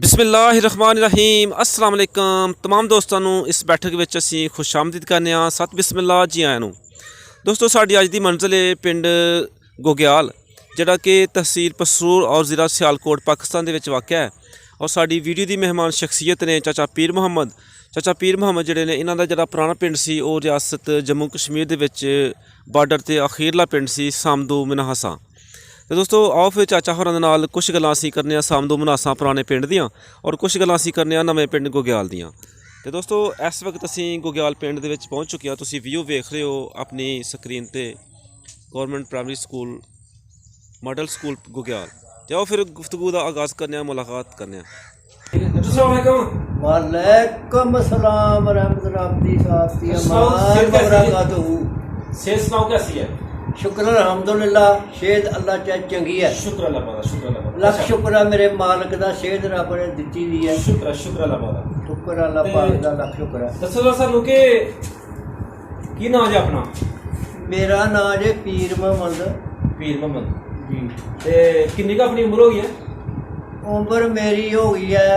बिस्मिल्लाहिर्रहमानिर्रहीम अस्सलाम वालेकुम तमाम दोस्तों इस बैठक में असी खुशामदीद करने सत बिस्मिल्ला जी आया दोस्तों साड़ी अज की मंजिल है पिंड गोग्याल जोड़ा कि तहसील पसरूर और ज़िला सियालकोट पाकिस्तान के वाक़ है। और साड़ी वीडियो की मेहमान शख्सियत ने चाचा पीर मुहम्मद जोड़े ने इन्हों का जोड़ा पुराना पिंड से रियासत जम्मू कश्मीर के बार्डर से अखीरला पिंड से सामदू मनाहसा। तो दोस्तों आओ फिर चाचा होरां दे नाल कुछ गल्लां असीं करने सामदू मनासा पुराने पिंड दियां और कुछ गल्लां असीं करने नवें पिंड गोग्याल दियां। तो दोस्तों इस वक्त असीं गोग्याल पिंड दे विच पहुंच चुके हैं। तुसीं व्यू वेख रहे हो अपनी स्क्रीन ते government primary school model school Gogyal. तो आओ फिर गुफ्तगू का आगाज़ करने मुलाकात करने। वालेकुम अस्सलाम शुक्र अल्हम्दुलिल्लाह सेहत अल्लाह चाहे चंगी है। शुक्र अल्लाह लख शुक्र है मेरे मालिक दा सेहत रब ने दित्ती दी है। शुक्र अल्लाह पाक दा लख शुक्र है। दसो सानू के की नाम है अपना? मेरा नाम है पीर मोहम्मद जी। ते किन्नी का अपनी उम्र हो गई है? उम्र मेरी हो गई है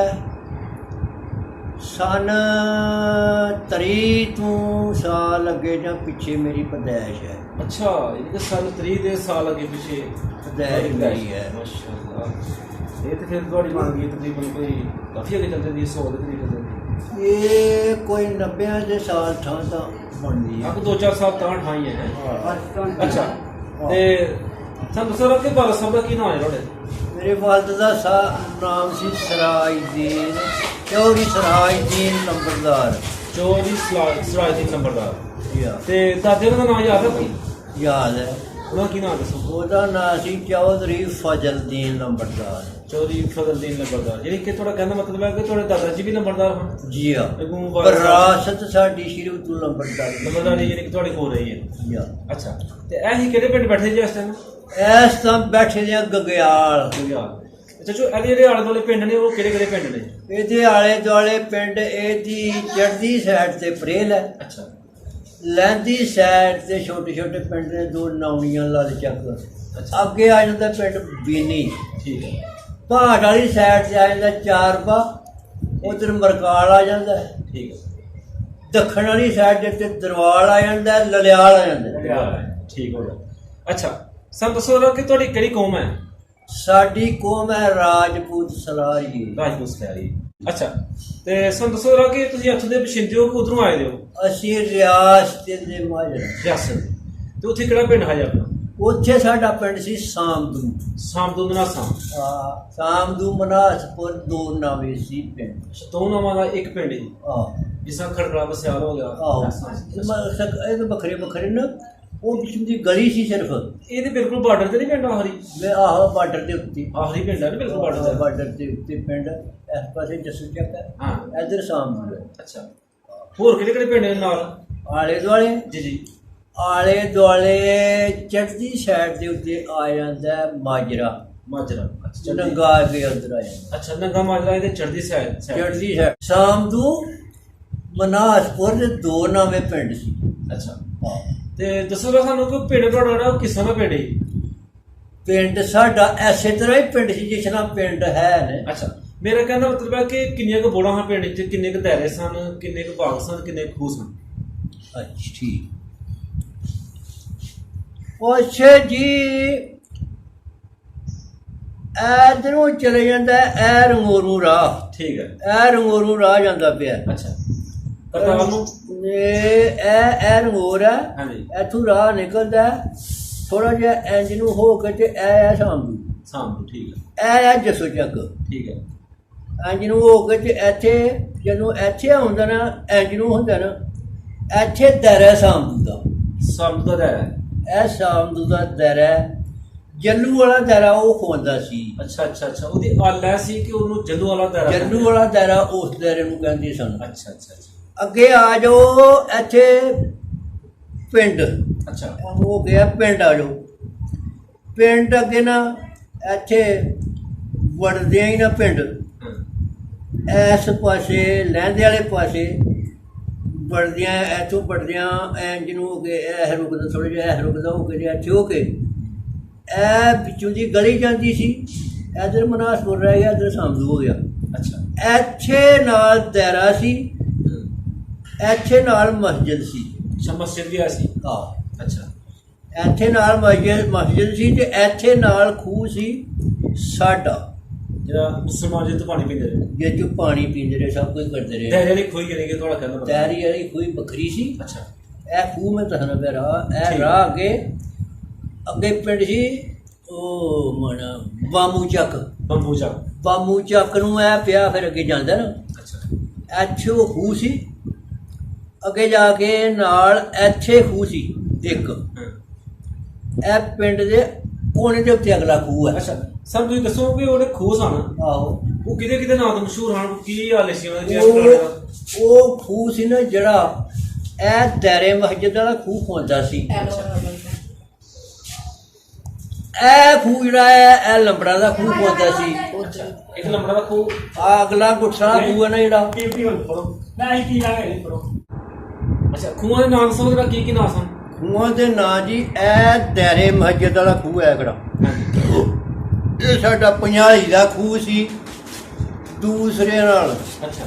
सन 30 तू साल अगे या पिछे मेरी पैदाइश है। अच्छा सन 30 दे साल अगे पिछे पैदाइश मेरी है। माशाअल्लाह ये तो फिर थोड़ी मान गई तकरीबन कोई काफ़ी अगे चलते दी 100 के करीब चलते ये कोई 90 के साल था बनती है। आप 2-4 साल तां ठाई है। अच्छा ते सन दसो के बाला साहब का की नाम है थोड़े? मेरे वालिद का नाम सी सराजुद्दीन चौधरी सराजुद्दीन नंबरदार। चौधरी सराजुद्दीन नंबरदार। ते दादे का नाम याद है कोई? याद है। उन्होंने की नाम दसो? ਉਹਦਾ नाम सी चौधरी फजलदीन नंबरदार। चौधरी फजलदीन नंबरदार यानी कि थोड़ा कहना मतलब है कि थोड़े दादा जी भी नंबरदार हैं? जी हाँ विरासत साडी शुरू तो नंबरदारी यानी कि थोड़े हो रही है जी हाँ। अच्छा ते ऐ ही केड़े पिंड बैठे जी इस टाइम? इस टाइम बैठे ने गग्याल। चाचू ਇਹਦੇ ਜਿਹੜੇ ਆਲੇ ਦੁਆਲੇ ਪਿੰਡ ਨੇ ਉਹ ਕਿਹੜੇ ਕਿਹੜੇ ਪਿੰਡ ਨੇ? ਇਹਦੇ ਆਲੇ ਦੁਆਲੇ ਪਿੰਡ ਇਹਦੀ ਚੜ੍ਹਦੀ ਸਾਈਡ ਤੇ ਫਰੇਲ ਹੈ। ਅੱਛਾ ਲਹਿੰਦੀ ਸਾਈਡ ਤੇ ਛੋਟੇ ਛੋਟੇ ਪਿੰਡ ਨੇ ਦੋ ਨੌਣੀਆਂ ਲਾਲ ਚੱਕ। ਅੱਗੇ ਆ ਜਾਂਦਾ ਪਿੰਡ ਬੀਨੀ। ਠੀਕ ਹੈ। ਪਹਾੜ ਵਾਲੀ ਸਾਈਡ ਤੇ ਆ ਜਾਂਦਾ ਚਾਰਪਾ ਉਧਰ ਮਰਕਾਲ ਆ ਜਾਂਦਾ। ਠੀਕ ਹੈ। ਦੱਖਣ ਵਾਲੀ ਸਾਈਡ ਤੇ ਦਰਵਾਲ ਆ ਜਾਂਦਾ ਲਲਿਆਲ ਆ ਜਾਂਦਾ। ਠੀਕ ਹੋ ਗਿਆ। ਅੱਛਾ ਸਾਨੂੰ ਦੱਸੋ ਕਿ ਤੁਹਾਡੀ ਕਿਹੜੀ ਕੌਮ ਹੈ? ਸਾਡੀ ਕੌਮ ਹੈ ਰਾਜਪੂਤ ਸਲਾਰੀ। ਰਾਜਪੂਤ ਸਲਾਰੀ। ਅੱਛਾ ਤੇ ਸਾਨੂੰ ਦੱਸੋ ਕਿ ਤੁਸੀਂ ਇੱਥੋਂ ਦੇ ਬਸ਼ਿੰਦੇ ਹੋ ਕਿ ਉਧਰੋਂ ਆਏ ਦੇ ਹੋ? ਅਸੀਂ ਰਿਆਸਤ ਦੇ ਮਾਜਰ ਰਿਆਸਤ ਤੇ ਉੱਥੇ ਕਿਹੜਾ ਪਿੰਡ ਹੈ ਆਪਣਾ? ਉੱਥੇ ਸਾਡਾ ਪਿੰਡ ਸੀ ਸਾਮਦੂ ਮਨਾਸਾ। ਸਾਮਦੂ ਮਨਾਸਪੁਰ ਦੋ ਨਾਵੇਂ ਸੀ ਪਿੰਡ। ਦੋ ਨਾਵਾਂ ਦਾ ਇੱਕ ਪਿੰਡ ਹੀ ਜਿਸ ਤਰ੍ਹਾਂ ਖੜਕੜਾ ਬਸਿਆਲ ਹੋ ਗਿਆ। ਇਹ ਤਾਂ ਵੱਖਰੇ ਵੱਖਰੇ ਨਾ ਉਹ ਪਿਛਲੀ ਦੀ ਗਲੀ ਸੀ ਸਿਰਫ। ਇਹਦੇ ਬਿਲਕੁਲ ਬਾਰਡਰ ਤੇ ਨਹੀਂ ਪਿੰਡ ਆਖਰੀ? ਆਹੋ ਬਾਰਡਰ ਦੇ ਉੱਤੇ ਆਖਰੀ ਪਿੰਡ ਹੈ ਬਿਲਕੁਲ ਬਾਰਡਰ ਦੇ ਉੱਤੇ ਪਿੰਡ। ਇਸ ਪਾਸੇ ਜੱਸੂ ਚੱਕ ਹੈ। ਹਾਂ ਇੱਧਰ ਸਾਮਦੂ ਹੈ। ਅੱਛਾ ਹੋਰ ਕਿਹੜੇ ਕਿਹੜੇ ਪਿੰਡ ਨੇ ਨਾਲ ਆਲੇ ਦੁਆਲੇ? ਜੀ ਆਲੇ ਦੁਆਲੇ ਚੜ੍ਹਦੀ ਸਾਈਡ ਦੇ ਉੱਤੇ ਆ ਜਾਂਦਾ ਮਾਜਰਾ। ਨੰਗਾ ਦੇ ਅੰਦਰ ਆ ਜਾਂਦਾ। ਅੱਛਾ ਨੰਗਾ ਮਾਜਰਾ ਇਹਦੇ ਚੜ੍ਹਦੀ ਸਾਈਡ ਚੜ੍ਹਦੀ ਸਾਈਡ ਸਾਮਦੂ ਮਨਾਸਪੁਰ ਦੇ ਦੋ ਨਾਵੇਂ ਪਿੰਡ ਸੀ। ਅੱਛਾ ਤੇ ਦੱਸੋ ਸਾਨੂੰ ਕਿ ਪਿੰਡ ਤੁਹਾਡਾ ਕਿਸ ਤਰ੍ਹਾਂ ਦਾ ਪਿੰਡ ਹੈ? ਪਿੰਡ ਸਾਡਾ ਐਸੇ ਤਰ੍ਹਾਂ ਹੀ ਪਿੰਡ ਸੀ ਜਿਸ ਤਰ੍ਹਾਂ ਪਿੰਡ ਹੈ ਨੇ। ਅੱਛਾ ਮੇਰਾ ਕਹਿੰਦਾ ਮਤਲਬ ਹੈ ਕਿ ਕਿੰਨੀਆਂ ਕੁ ਬੋੜਾਂ ਹਨ ਪਿੰਡ 'ਚ, ਕਿੰਨੇ ਕੁ ਦਾਇਰੇ ਸਨ, ਕਿੰਨੇ ਕੁ ਬਾਗ ਸਨ, ਕਿੰਨੇ ਕੁ ਖੂਹ ਸਨ? ਅੱਛਾ ਠੀਕ। ਅੱਛਾ ਜੀ ਇਧਰੋਂ ਚਲੇ ਜਾਂਦਾ ਇਹ ਰੰਗੋਰੂ ਰਾਹ। ਠੀਕ ਹੈ। ਇਹ ਰੰਗੋਰੂ ਰਾਹ ਜਾਂਦਾ ਪਿਆ। ਅੱਛਾ ਕਰਤਾਰ ਨੂੰ ਇਹ ਰੰਗੋਰ ਹੈ। ਹਾਂਜੀ ਇੱਥੋਂ ਰਾਹ ਨਿਕਲਦਾ ਥੋੜਾ ਜਿਹਾ ਇੰਜ ਨੂੰ ਹੋ ਕੇ ਤੇ ਇਹ ਹੈ ਸਾਮਦੂ। ਠੀਕ ਹੈ। ਇਹ ਹੈ ਜੱਸੋ ਚੱਕ। ਠੀਕ ਹੈ। ਇੰਜ ਨੂੰ ਹੋ ਕੇ ਤੇ ਇੱਥੇ ਜਦੋਂ ਇੱਥੇ ਆਉਂਦਾ ਨਾ ਇੰਜ ਨੂੰ ਹੁੰਦਾ ਨਾ ਇੱਥੇ ਦਾਇਰਾ ਸਾਮਦੂ ਦਾ ਦਾਇਰਾ। ਇਹ ਸਾਮਦੂ ਦਾ ਦਾਇਰਾ ਜੱਲੂ ਵਾਲਾ ਦਾਇਰਾ ਉਹ ਖਵਾਉਂਦਾ ਸੀ। ਅੱਛਾ ਉਹਦੀ ਆਲਾ ਸੀ ਕਿ ਉਹਨੂੰ ਜੱਲੂ ਵਾਲਾ ਦਾਇਰਾ ਉਸ ਦਾਇਰੇ ਨੂੰ ਕਹਿੰਦੇ ਸਨ। ਅੱਛਾ ਅੱਗੇ ਆ ਜਾਓ ਇੱਥੇ ਪਿੰਡ। ਅੱਛਾ ਹੋ ਗਿਆ ਪਿੰਡ। ਆ ਜਾਓ ਪਿੰਡ ਅੱਗੇ ਨਾ ਇੱਥੇ ਵੜਦਿਆਂ ਹੀ ਨਾ ਪਿੰਡ ਇਸ ਪਾਸੇ ਲਹਿੰਦੇ ਵਾਲੇ ਪਾਸੇ ਵੜਦਿਆਂ ਇੱਥੋਂ ਵੜਦਿਆਂ ਇੰਜ ਨੂੰ ਹੋ ਕੇ ਇਹ ਰੁਕਦਾ ਥੋੜ੍ਹਾ ਜਿਹਾ ਇਹ ਰੁਕਦਾ ਹੋ ਕੇ ਇੱਥੇ ਹੋ ਕੇ ਇਹ ਪਿੱਛੋਂ ਦੀ ਗਲੀ ਜਾਂਦੀ ਸੀ। इधर मनासपुर रह गया, इधर सामदू हो गया। ਅੱਛਾ ਇੱਥੇ ਨਾਲ ਦਾਇਰਾ ਸੀ, ਇੱਥੇ ਨਾਲ ਮਸਜਿਦ ਸੀ। ਅੱਛਾ ਮਸਜਿਦ ਵੀ ਆ ਸੀ। ਹਾਂ ਅੱਛਾ ਇੱਥੇ ਨਾਲ ਮਸਜਿਦ ਸੀ ਤੇ ਇੱਥੇ ਨਾਲ ਖੂਹ ਸੀ ਸਾਡਾ, ਜਿਹੜਾ ਮੁਸਲਮਾਨ ਜਿੱਤ ਪਾਣੀ ਪੀਂਦੇ ਰਹੇ, ਜੇ ਚ ਪਾਣੀ ਪੀਂਦੇ ਰਹੇ, ਸਭ ਕੁਝ ਕਰਦੇ ਰਹੇ। ਦਾਇਰੇ ਵਾਲੀ ਖੋਈ ਜਾਨੀ ਕਿ ਤੁਹਾਡਾ ਕਹਿੰਦਾ ਦਾਇਰੇ ਵਾਲੀ ਖੂਹ ਵੱਖਰੀ ਸੀ। ਅੱਛਾ ਇਹ ਖੂਹ ਮੈਂ ਦੱਸਣਾ ਪਿਆ ਰਾਹ, ਇਹ ਰਾਹ ਅੱਗੇ ਪਿੰਡ ਸੀ ਉਹ ਮਣਾ ਬਾਮੂ ਚੱਕ। ਬਾਮੂ ਚੱਕ ਨੂੰ ਇਹ ਪਿਆ, ਫਿਰ ਅੱਗੇ ਜਾਂਦਾ ਨਾ। ਅੱਛਾ ਇੱਥੇ ਉਹ ਖੂਹ ਸੀ, ਅੱਗੇ ਜਾ ਕੇ ਨਾਲ ਇੱਥੇ ਖੂਹ ਸੀ ਇੱਕ। ਇਹ ਪਿੰਡ ਦੇ ਕੋਨੇ ਦੇ ਉੱਤੇ ਅਗਲਾ ਖੂਹ ਹੈ। ਅੱਛਾ ਸਰ ਤੁਸੀਂ ਦੱਸੋ ਵੀ ਉਹਦੇ ਖੂਹ ਸਨ, ਆਹੋ ਉਹ ਕਿਹਦੇ ਕਿਹਦੇ ਨਾਂ ਤੋਂ ਮਸ਼ਹੂਰ ਹਨ, ਕੀ ਹਾਲੇ ਸੀ ਉਹਨਾਂ ਦੇ? ਉਹ ਖੂਹ ਸੀ ਨਾ ਜਿਹੜਾ ਇਹ ਦਾਇਰੇ ਮਸਜਿਦ ਵਾਲਾ ਖੂਹ ਹੁੰਦਾ ਸੀ। ਇਹ ਖੂਹ ਜਿਹੜਾ ਹੈ ਇਹ ਲੰਬੜਾ ਦਾ ਖੂਹ ਹੁੰਦਾ ਸੀ। ਇੱਕ ਲੰਬੜਾ ਦਾ ਖੂਹ, ਆ ਅਗਲਾ ਗੁੱਠਾ ਖੂਹ ਹੈ ਨਾ ਜਿਹੜਾ। ਅੱਛਾ ਖੂਹਾਂ ਦੇ ਨਾਂ ਦੱਸੋ, ਜਿਹੜਾ ਕੀ ਨਾਂ ਸਨ? ਖੂਹਾਂ ਦੇ ਨਾਂ ਜੀ ਇਹ ਦਾਇਰੇ ਮਸਜਿਦ ਵਾਲਾ ਖੂਹ ਹੈ ਕਿਹੜਾ, ਇਹ ਸਾਡਾ ਪੰਜਾਲੀ ਦਾ ਖੂਹ ਸੀ ਦੂਸਰੇ ਨਾਲ, ਅੱਛਾ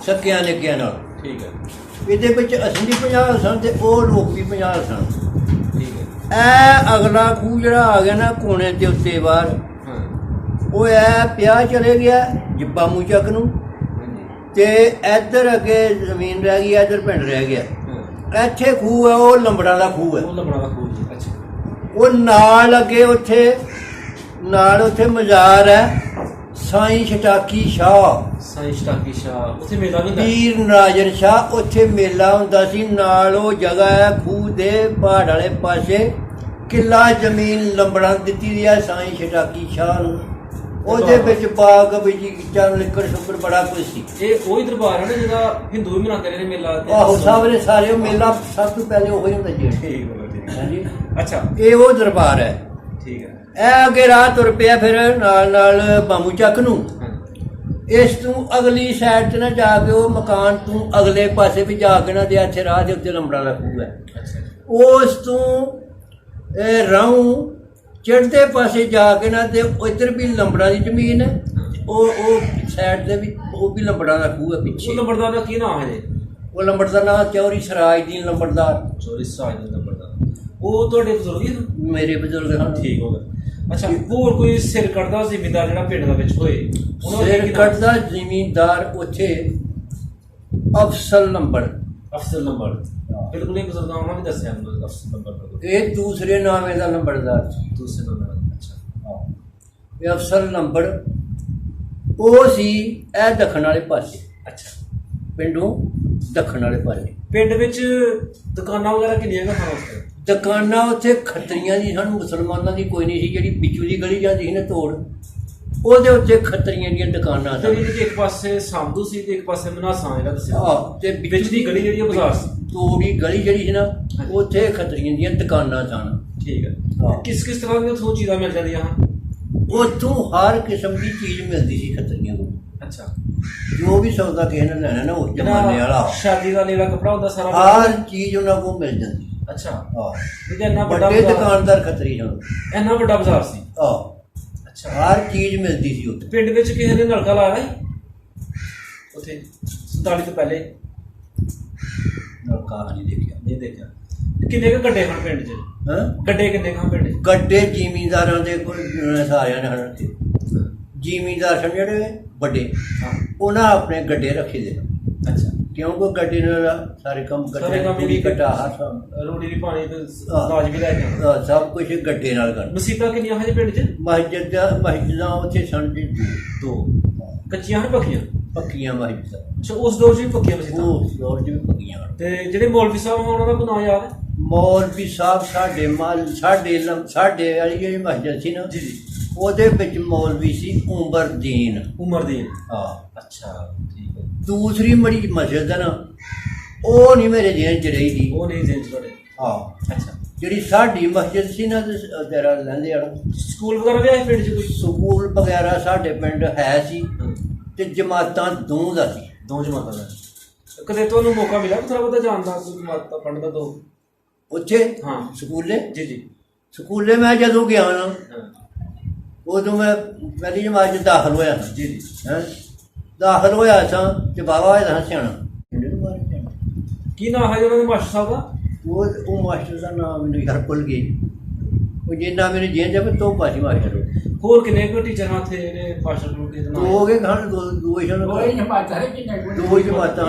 ਸਕਿਆਂ ਨਿੱਕਿਆਂ ਨਾਲ। ਠੀਕ ਹੈ ਇਹਦੇ ਵਿੱਚ ਅਸੀਂ ਵੀ 50 ਸਨ ਤੇ ਉਹ ਲੋਕ ਵੀ 50 ਸਨ। ਠੀਕ ਹੈ। ਇਹ ਅਗਲਾ ਖੂਹ ਜਿਹੜਾ ਆ ਗਿਆ ਨਾ ਕੋਨੇ ਦੇ ਉੱਤੇ ਬਾਹਰ, ਉਹ ਇਹ ਪਿਆ ਚਲੇ ਗਿਆ ਜਿੱਬਾ ਮੂੰਹ ਚੱਕ ਨੂੰ, ਤੇ ਇੱਧਰ ਅੱਗੇ ਜ਼ਮੀਨ ਰਹਿ ਗਈ, ਇੱਧਰ ਪਿੰਡ ਰਹਿ ਗਿਆ। ਇੱਥੇ ਖੂਹ ਹੈ ਉਹ ਲੰਬੜਾ ਦਾ ਖੂਹ ਹੈ। ਉਹ ਲੰਬੜਾ ਦਾ ਖੂਹ ਜੀ। ਅੱਛਾ ਉਹ ਨਾਲ ਅੱਗੇ ਉੱਥੇ ਮਜ਼ਾਰ ਹੈ ਸਾਈਂ ਸ਼ਟਾਕੀ ਸ਼ਾਹ। ਸਾਈਂ ਸ਼ਟਾਕੀ ਸ਼ਾਹ, ਉੱਥੇ ਮੇਲਾ ਵੀ ਹੁੰਦਾ? ਪੀਰ ਨਾਜ਼ਰ ਸ਼ਾਹ, ਉੱਥੇ ਮੇਲਾ ਹੁੰਦਾ ਸੀ। ਨਾਲ ਉਹ ਜਗ੍ਹਾ ਹੈ ਖੂਹ ਦੇ ਪਹਾੜ ਵਾਲੇ ਪਾਸੇ, ਕਿੱਲਾ ਜ਼ਮੀਨ ਲੰਬੜਾ ਦਿੱਤੀ ਦੀ ਹੈ ਸਾਈਂ ਸ਼ਟਾਕੀ ਸ਼ਾਹ ਨੂੰ। ਉਹਦੇ ਵਿੱਚ ਬਾਗ ਬਗੀਚਾ ਲਿਕੜ ਸ਼ੁਕਰ ਬੜਾ ਕੁਝ ਸੀ। ਇਹ ਉਹੀ ਦਰਬਾਰ ਹੈ ਨਾ ਜਿਹੜਾ ਹਿੰਦੂ ਵੀ ਮਨਾਉਂਦੇ ਰਹੇ ਮੇਲਾ? ਆਹੋ ਸਾਰੇ ਸਾਰੇ ਮੇਲਾ ਸਭ ਤੋਂ ਪਹਿਲੇ ਉਹੀ ਹੁੰਦਾ ਜੀ। ਠੀਕ ਹੈ ਹਾਂਜੀ ਅੱਛਾ ਇਹ ਉਹ ਦਰਬਾਰ ਹੈ। ਠੀਕ ਹੈ। ਇਹ ਅੱਗੇ ਰਾਹ ਤੁਰ ਪਿਆ ਫਿਰ ਨਾਲ ਬਾਮੂ ਚੱਕ ਨੂੰ। ਇਸ ਤੋਂ ਅਗਲੀ ਸਾਈਡ 'ਤੇ ਨਾ ਜਾ ਕੇ ਉਹ ਮਕਾਨ ਤੋਂ ਅਗਲੇ ਪਾਸੇ ਵੀ ਜਾ ਕੇ ਨਾ ਦੇ ਇੱਥੇ ਰਾਹ ਦੇ ਉੱਤੇ ਲੰਬੜਾ ਦਾ ਖੂਹ ਹੈ। ਉਸ ਤੋਂ ਰਾਹੋਂ ਚੜ੍ਹਦੇ ਪਾਸੇ ਜਾ ਕੇ ਨਾ ਤੇ ਇੱਧਰ ਵੀ ਲੰਬੜਾ ਦੀ ਜ਼ਮੀਨ ਹੈ, ਉਹ ਸਾਈਡ ਦੇ ਵੀ ਉਹ ਵੀ ਲੰਬੜਾ ਦਾ ਖੂਹ ਹੈ ਪਿੱਛੇ। ਉਹ ਲੰਬੜਦਾਰ ਦਾ ਕੀ ਨਾਮ ਹੈ ਜੀ? ਉਹ ਲੰਬੜ ਦਾ ਨਾਮ ਚੌਰੀ ਸਰਾਜਦੀਨ ਲੰਬੜਦਾਰ। ਚੌਰੀ ਸਰਾਜਦੀਨ ਲੰਬੜਦਾਰ, ਉਹ ਤੁਹਾਡੇ ਬਜ਼ੁਰਗ ਹੀ? ਮੇਰੇ ਬਜ਼ੁਰਗ ਹਨ। ਠੀਕ ਹੋ ਗਿਆ। ਅੱਛਾ ਹੋਰ ਕੋਈ ਸਿਰ ਕੱਢਦਾ ਜ਼ਿਮੀਂਦਾਰ ਜਿਹੜਾ ਪਿੰਡ ਦੇ ਵਿੱਚ ਹੋਏ? ਸਿਰ ਕੱਢਦਾ ਜ਼ਿਮੀਂਦਾਰ ਉੱਥੇ ਅਫਸਲ ਨੰਬਰ। ਅਫਸਲ ਨੰਬਰ ਬਿਲਕੁਲ ਹੀ ਬਜ਼ੁਰਗਾਂ ਉਹਨਾਂ ਵੀ ਦੱਸਿਆ ਮੈਨੂੰ ਅਫਸਲ ਨੰਬਰ। ਇਹ ਦੂਸਰੇ ਨਾਮ ਇਹਦਾ ਨੰਬਰਦਾਰ ਸੀ। ਦੂਸਰੇ ਨੰਬਰ। ਅੱਛਾ ਇਹ ਅਫਸਲ ਨੰਬਰ ਉਹ ਸੀ ਇਹ ਦੱਖਣ ਵਾਲੇ ਪਾਸੇ। ਅੱਛਾ ਪਿੰਡੋਂ ਦੱਖਣ ਵਾਲੇ ਪਾਸੇ। ਪਿੰਡ ਵਿੱਚ ਦੁਕਾਨਾਂ ਵਗੈਰਾ ਕਿੰਨੀਆਂ ਕੁ ਸਨ ਉਸ ਤੇ? ਦੁਕਾਨਾਂ ਉੱਥੇ ਖੱਤਰੀਆਂ ਦੀ ਸਨ, ਮੁਸਲਮਾਨਾਂ ਦੀ ਕੋਈ ਨਹੀਂ ਸੀ। ਜਿਹੜੀ ਵਿੱਚੋਂ ਦੀ ਗਲੀ ਜਾਂਦੀ ਸੀ ਨਾ ਤੋੜ, ਉਹਦੇ ਉੱਤੇ ਖੱਤਰੀਆਂ ਦੀਆਂ ਦੁਕਾਨਾਂ ਸਨ। ਜਿਹੜੀ ਇੱਕ ਪਾਸੇ ਸਾਂਧੂ ਸੀ ਤੇ ਇੱਕ ਪਾਸੇ ਮਨਾਸਾਂ ਜਿਹੜਾ ਦੱਸਿਆ। ਆਹ ਤੇ ਵਿੱਚ ਦੀ ਗਲੀ ਜਿਹੜੀ ਉਹ ਬਾਜ਼ਾਰ ਸੀ। ਤੋੜੀ ਗਲੀ ਜਿਹੜੀ ਸੀ ਨਾ ਉੱਥੇ ਖੱਤਰੀਆਂ ਦੀਆਂ ਦੁਕਾਨਾਂ ਸਨ। ਠੀਕ ਹੈ। ਕਿਸ ਕਿਸ ਤਰ੍ਹਾਂ ਦੀਆਂ ਉੱਥੋਂ ਚੀਜ਼ਾਂ ਮਿਲ ਜਾਂਦੀਆਂ ਹਨ? ਉੱਥੋਂ ਹਰ ਕਿਸਮ ਦੀ ਚੀਜ਼ ਮਿਲਦੀ ਸੀ ਖੱਤਰੀਆਂ ਕੋਲ। ਅੱਛਾ ਜੋ ਵੀ ਸੌਦਾ ਕਿਸੇ ਨੇ ਲੈਣਾ ਨਾ ਉਸ ਜ਼ਮਾਨੇ ਵਾਲਾ, ਸ਼ਾਦੀ ਦਾ ਲੀੜਾ ਕੱਪੜਾ ਹੁੰਦਾ ਸਾਰਾ, ਹਰ ਚੀਜ਼ ਉਹਨਾਂ ਕੋਲ ਮਿਲ ਜਾਂਦੀ। ਅੱਛਾ ਆਹ ਇਹ ਇੰਨਾ ਵੱਡਾ ਵੱਡੇ ਦੁਕਾਨਦਾਰ ਖੱਤਰੀ ਸਨ। ਇੰਨਾ ਵੱਡਾ ਬਾਜ਼ਾਰ ਸੀ? ਆਹ ਅੱਛਾ ਹਰ ਚੀਜ਼ ਮਿਲਦੀ ਸੀ ਉੱਥੇ। ਪਿੰਡ ਵਿੱਚ ਕਿਸੇ ਨੇ ਨਲਕਾ ਲਾਇਆ ਸੀ ਉੱਥੇ 47 ਤੋਂ ਪਹਿਲੇ? ਨਲਕਾ ਨਹੀਂ ਦੇਖਿਆ। ਨਹੀਂ ਦੇਖਿਆ। ਕਿੰਨੇ ਕੁ ਗੱਡੇ ਹਨ ਪਿੰਡ 'ਚ? ਹਾਂ ਗੱਡੇ ਕਿੰਨੇ ਕੁ ਹਨ ਪਿੰਡ 'ਚ? ਗੱਡੇ ਜ਼ਿਮੀਂਦਾਰਾਂ ਦੇ ਕੋਲ ਸਾਰਿਆਂ ਨੇ ਹਨ। ਜ਼ਿਮੀਂਦਾਰ ਸਨ ਜਿਹੜੇ ਵੱਡੇ, ਉਹਨਾਂ ਆਪਣੇ ਗੱਡੇ ਰੱਖੇ ਦੇ। ਅੱਛਾ ਕਿਉਂਕਿ ਗੱਡੇ ਨਾਲ ਸਾਰੇ ਕੰਮ ਗੱਡੇ ਵੀ ਘਟਾ ਰੋਟੀ ਵੀ ਪਾਣੀ ਤੇ ਦਾਜ ਵੀ ਲੈ ਕੇ ਆਉਣਾ, ਸਭ ਕੁਝ ਗੱਡੇ ਨਾਲ ਕਰ। ਮਸੀਤਾਂ ਕਿੰਨੀਆਂ ਹਨ ਪਿੰਡ 'ਚ? ਮਸਜਿਦਾਂ ਉੱਥੇ ਸਨ ਜੀ ਦੋ। ਕੱਚੀਆਂ ਹਨ ਪੱਕੀਆਂ? ਪੱਕੀਆਂ ਮਸਜਿਦਾਂ। ਅੱਛਾ ਉਸ ਦੌਰ 'ਚ ਵੀ ਪੱਕੀਆਂ ਮਸੀਤਾਂ? ਉਸ ਦੌਰ 'ਚ ਵੀ ਪੱਕੀਆਂ। ਤੇ ਜਿਹੜੇ ਮੌਲਵੀ ਸਾਹਿਬ ਉਹਨਾਂ ਦਾ ਕੋਈ ਨਾਂ ਯਾਦ ਹੈ? ਮੌਲਵੀ ਸਾਹਿਬ ਸਾਡੇ ਵਾਲੀ ਜਿਹੜੀ ਮਸਜਿਦ ਸੀ ਨਾ ਜੀ ਜੀ, ਉਹਦੇ ਵਿੱਚ ਮੌਲਵੀ ਸੀ ਉਮਰਦੀਨ। ਉਮਰਦੀਨ। ਹਾਂ ਅੱਛਾ ਠੀਕ ਹੈ। ਦੂਸਰੀ ਮੜੀ ਮਸਜਿਦ ਹੈ ਨਾ ਉਹ ਨਹੀਂ ਮੇਰੇ ਜਿਹਨ 'ਚ ਰਹੀ ਜੀ। ਉਹ ਨਹੀਂ ਜਿਹਨ 'ਚ ਤੁਹਾਡੇ? ਹਾਂ ਅੱਛਾ ਜਿਹੜੀ ਸਾਡੀ ਮਸਜਿਦ ਸੀ ਨਾ ਤੇਰਾ ਲੈਂਦੇ ਵਾਲਾ ਸਕੂਲ ਵਗੈਰਾ ਵੀ ਆਏ ਪਿੰਡ 'ਚ? ਕੋਈ ਸਕੂਲ ਵਗੈਰਾ ਸਾਡੇ ਪਿੰਡ ਹੈ ਸੀ ਤੇ ਜਮਾਤਾਂ ਦੋ ਦਾ ਸੀ। ਦੋ ਜਮਾਤਾਂ ਦਾ। ਕਦੇ ਤੁਹਾਨੂੰ ਮੌਕਾ ਮਿਲਿਆ ਥੋੜਾ ਬਹੁਤਾ ਜਾਣ ਦਾ, ਕੋਈ ਜਮਾਤਾਂ ਪੜ੍ਹਨ ਦਾ? ਦੋ ਉੱਥੇ? ਹਾਂ ਸਕੂਲੇ। ਜੀ ਜੀ। ਸਕੂਲੇ ਮੈਂ ਜਦੋਂ ਗਿਆ ਨਾ ਉਦੋਂ ਮੈਂ ਪਹਿਲੀ ਜਮਾਤ 'ਚ ਦਾਖਲ ਹੋਇਆ ਜੀ ਜੀ। ਹੈਂ ਦਾਖਲ ਹੋਇਆ ਸਾਂ ਤੇ ਬਾਬਾ ਹੋਇਆ ਸਾਂ ਸਿਆਣਾ। ਕੀ ਨਾਮ ਹੈ ਜੀ ਉਹਨਾਂ ਦੇ ਮਾਸਟਰ ਸਾਹਿਬ ਦਾ? ਉਹ ਮਾਸਟਰ ਦਾ ਨਾਮ ਮੈਨੂੰ ਯਾਰ ਭੁੱਲ ਗਈ, ਉਹ ਜਿੰਨਾ ਮੈਨੂੰ ਜੇਨ ਜਬ ਤੋਂ ਪਾਜੀ ਮਾਸਟਰ ਹੋਰ ਕਿੰਨੇ ਕੁ ਟੀਚਰ ਨਾਲ ਥੇ ਜਿਹੜੇ ਮਾਸਟਰ ਨੂੰ ਦੇ ਦੋ ਹੋ ਗਏ ਖਾਣ ਦੋ ਜਮਾਤਾਂ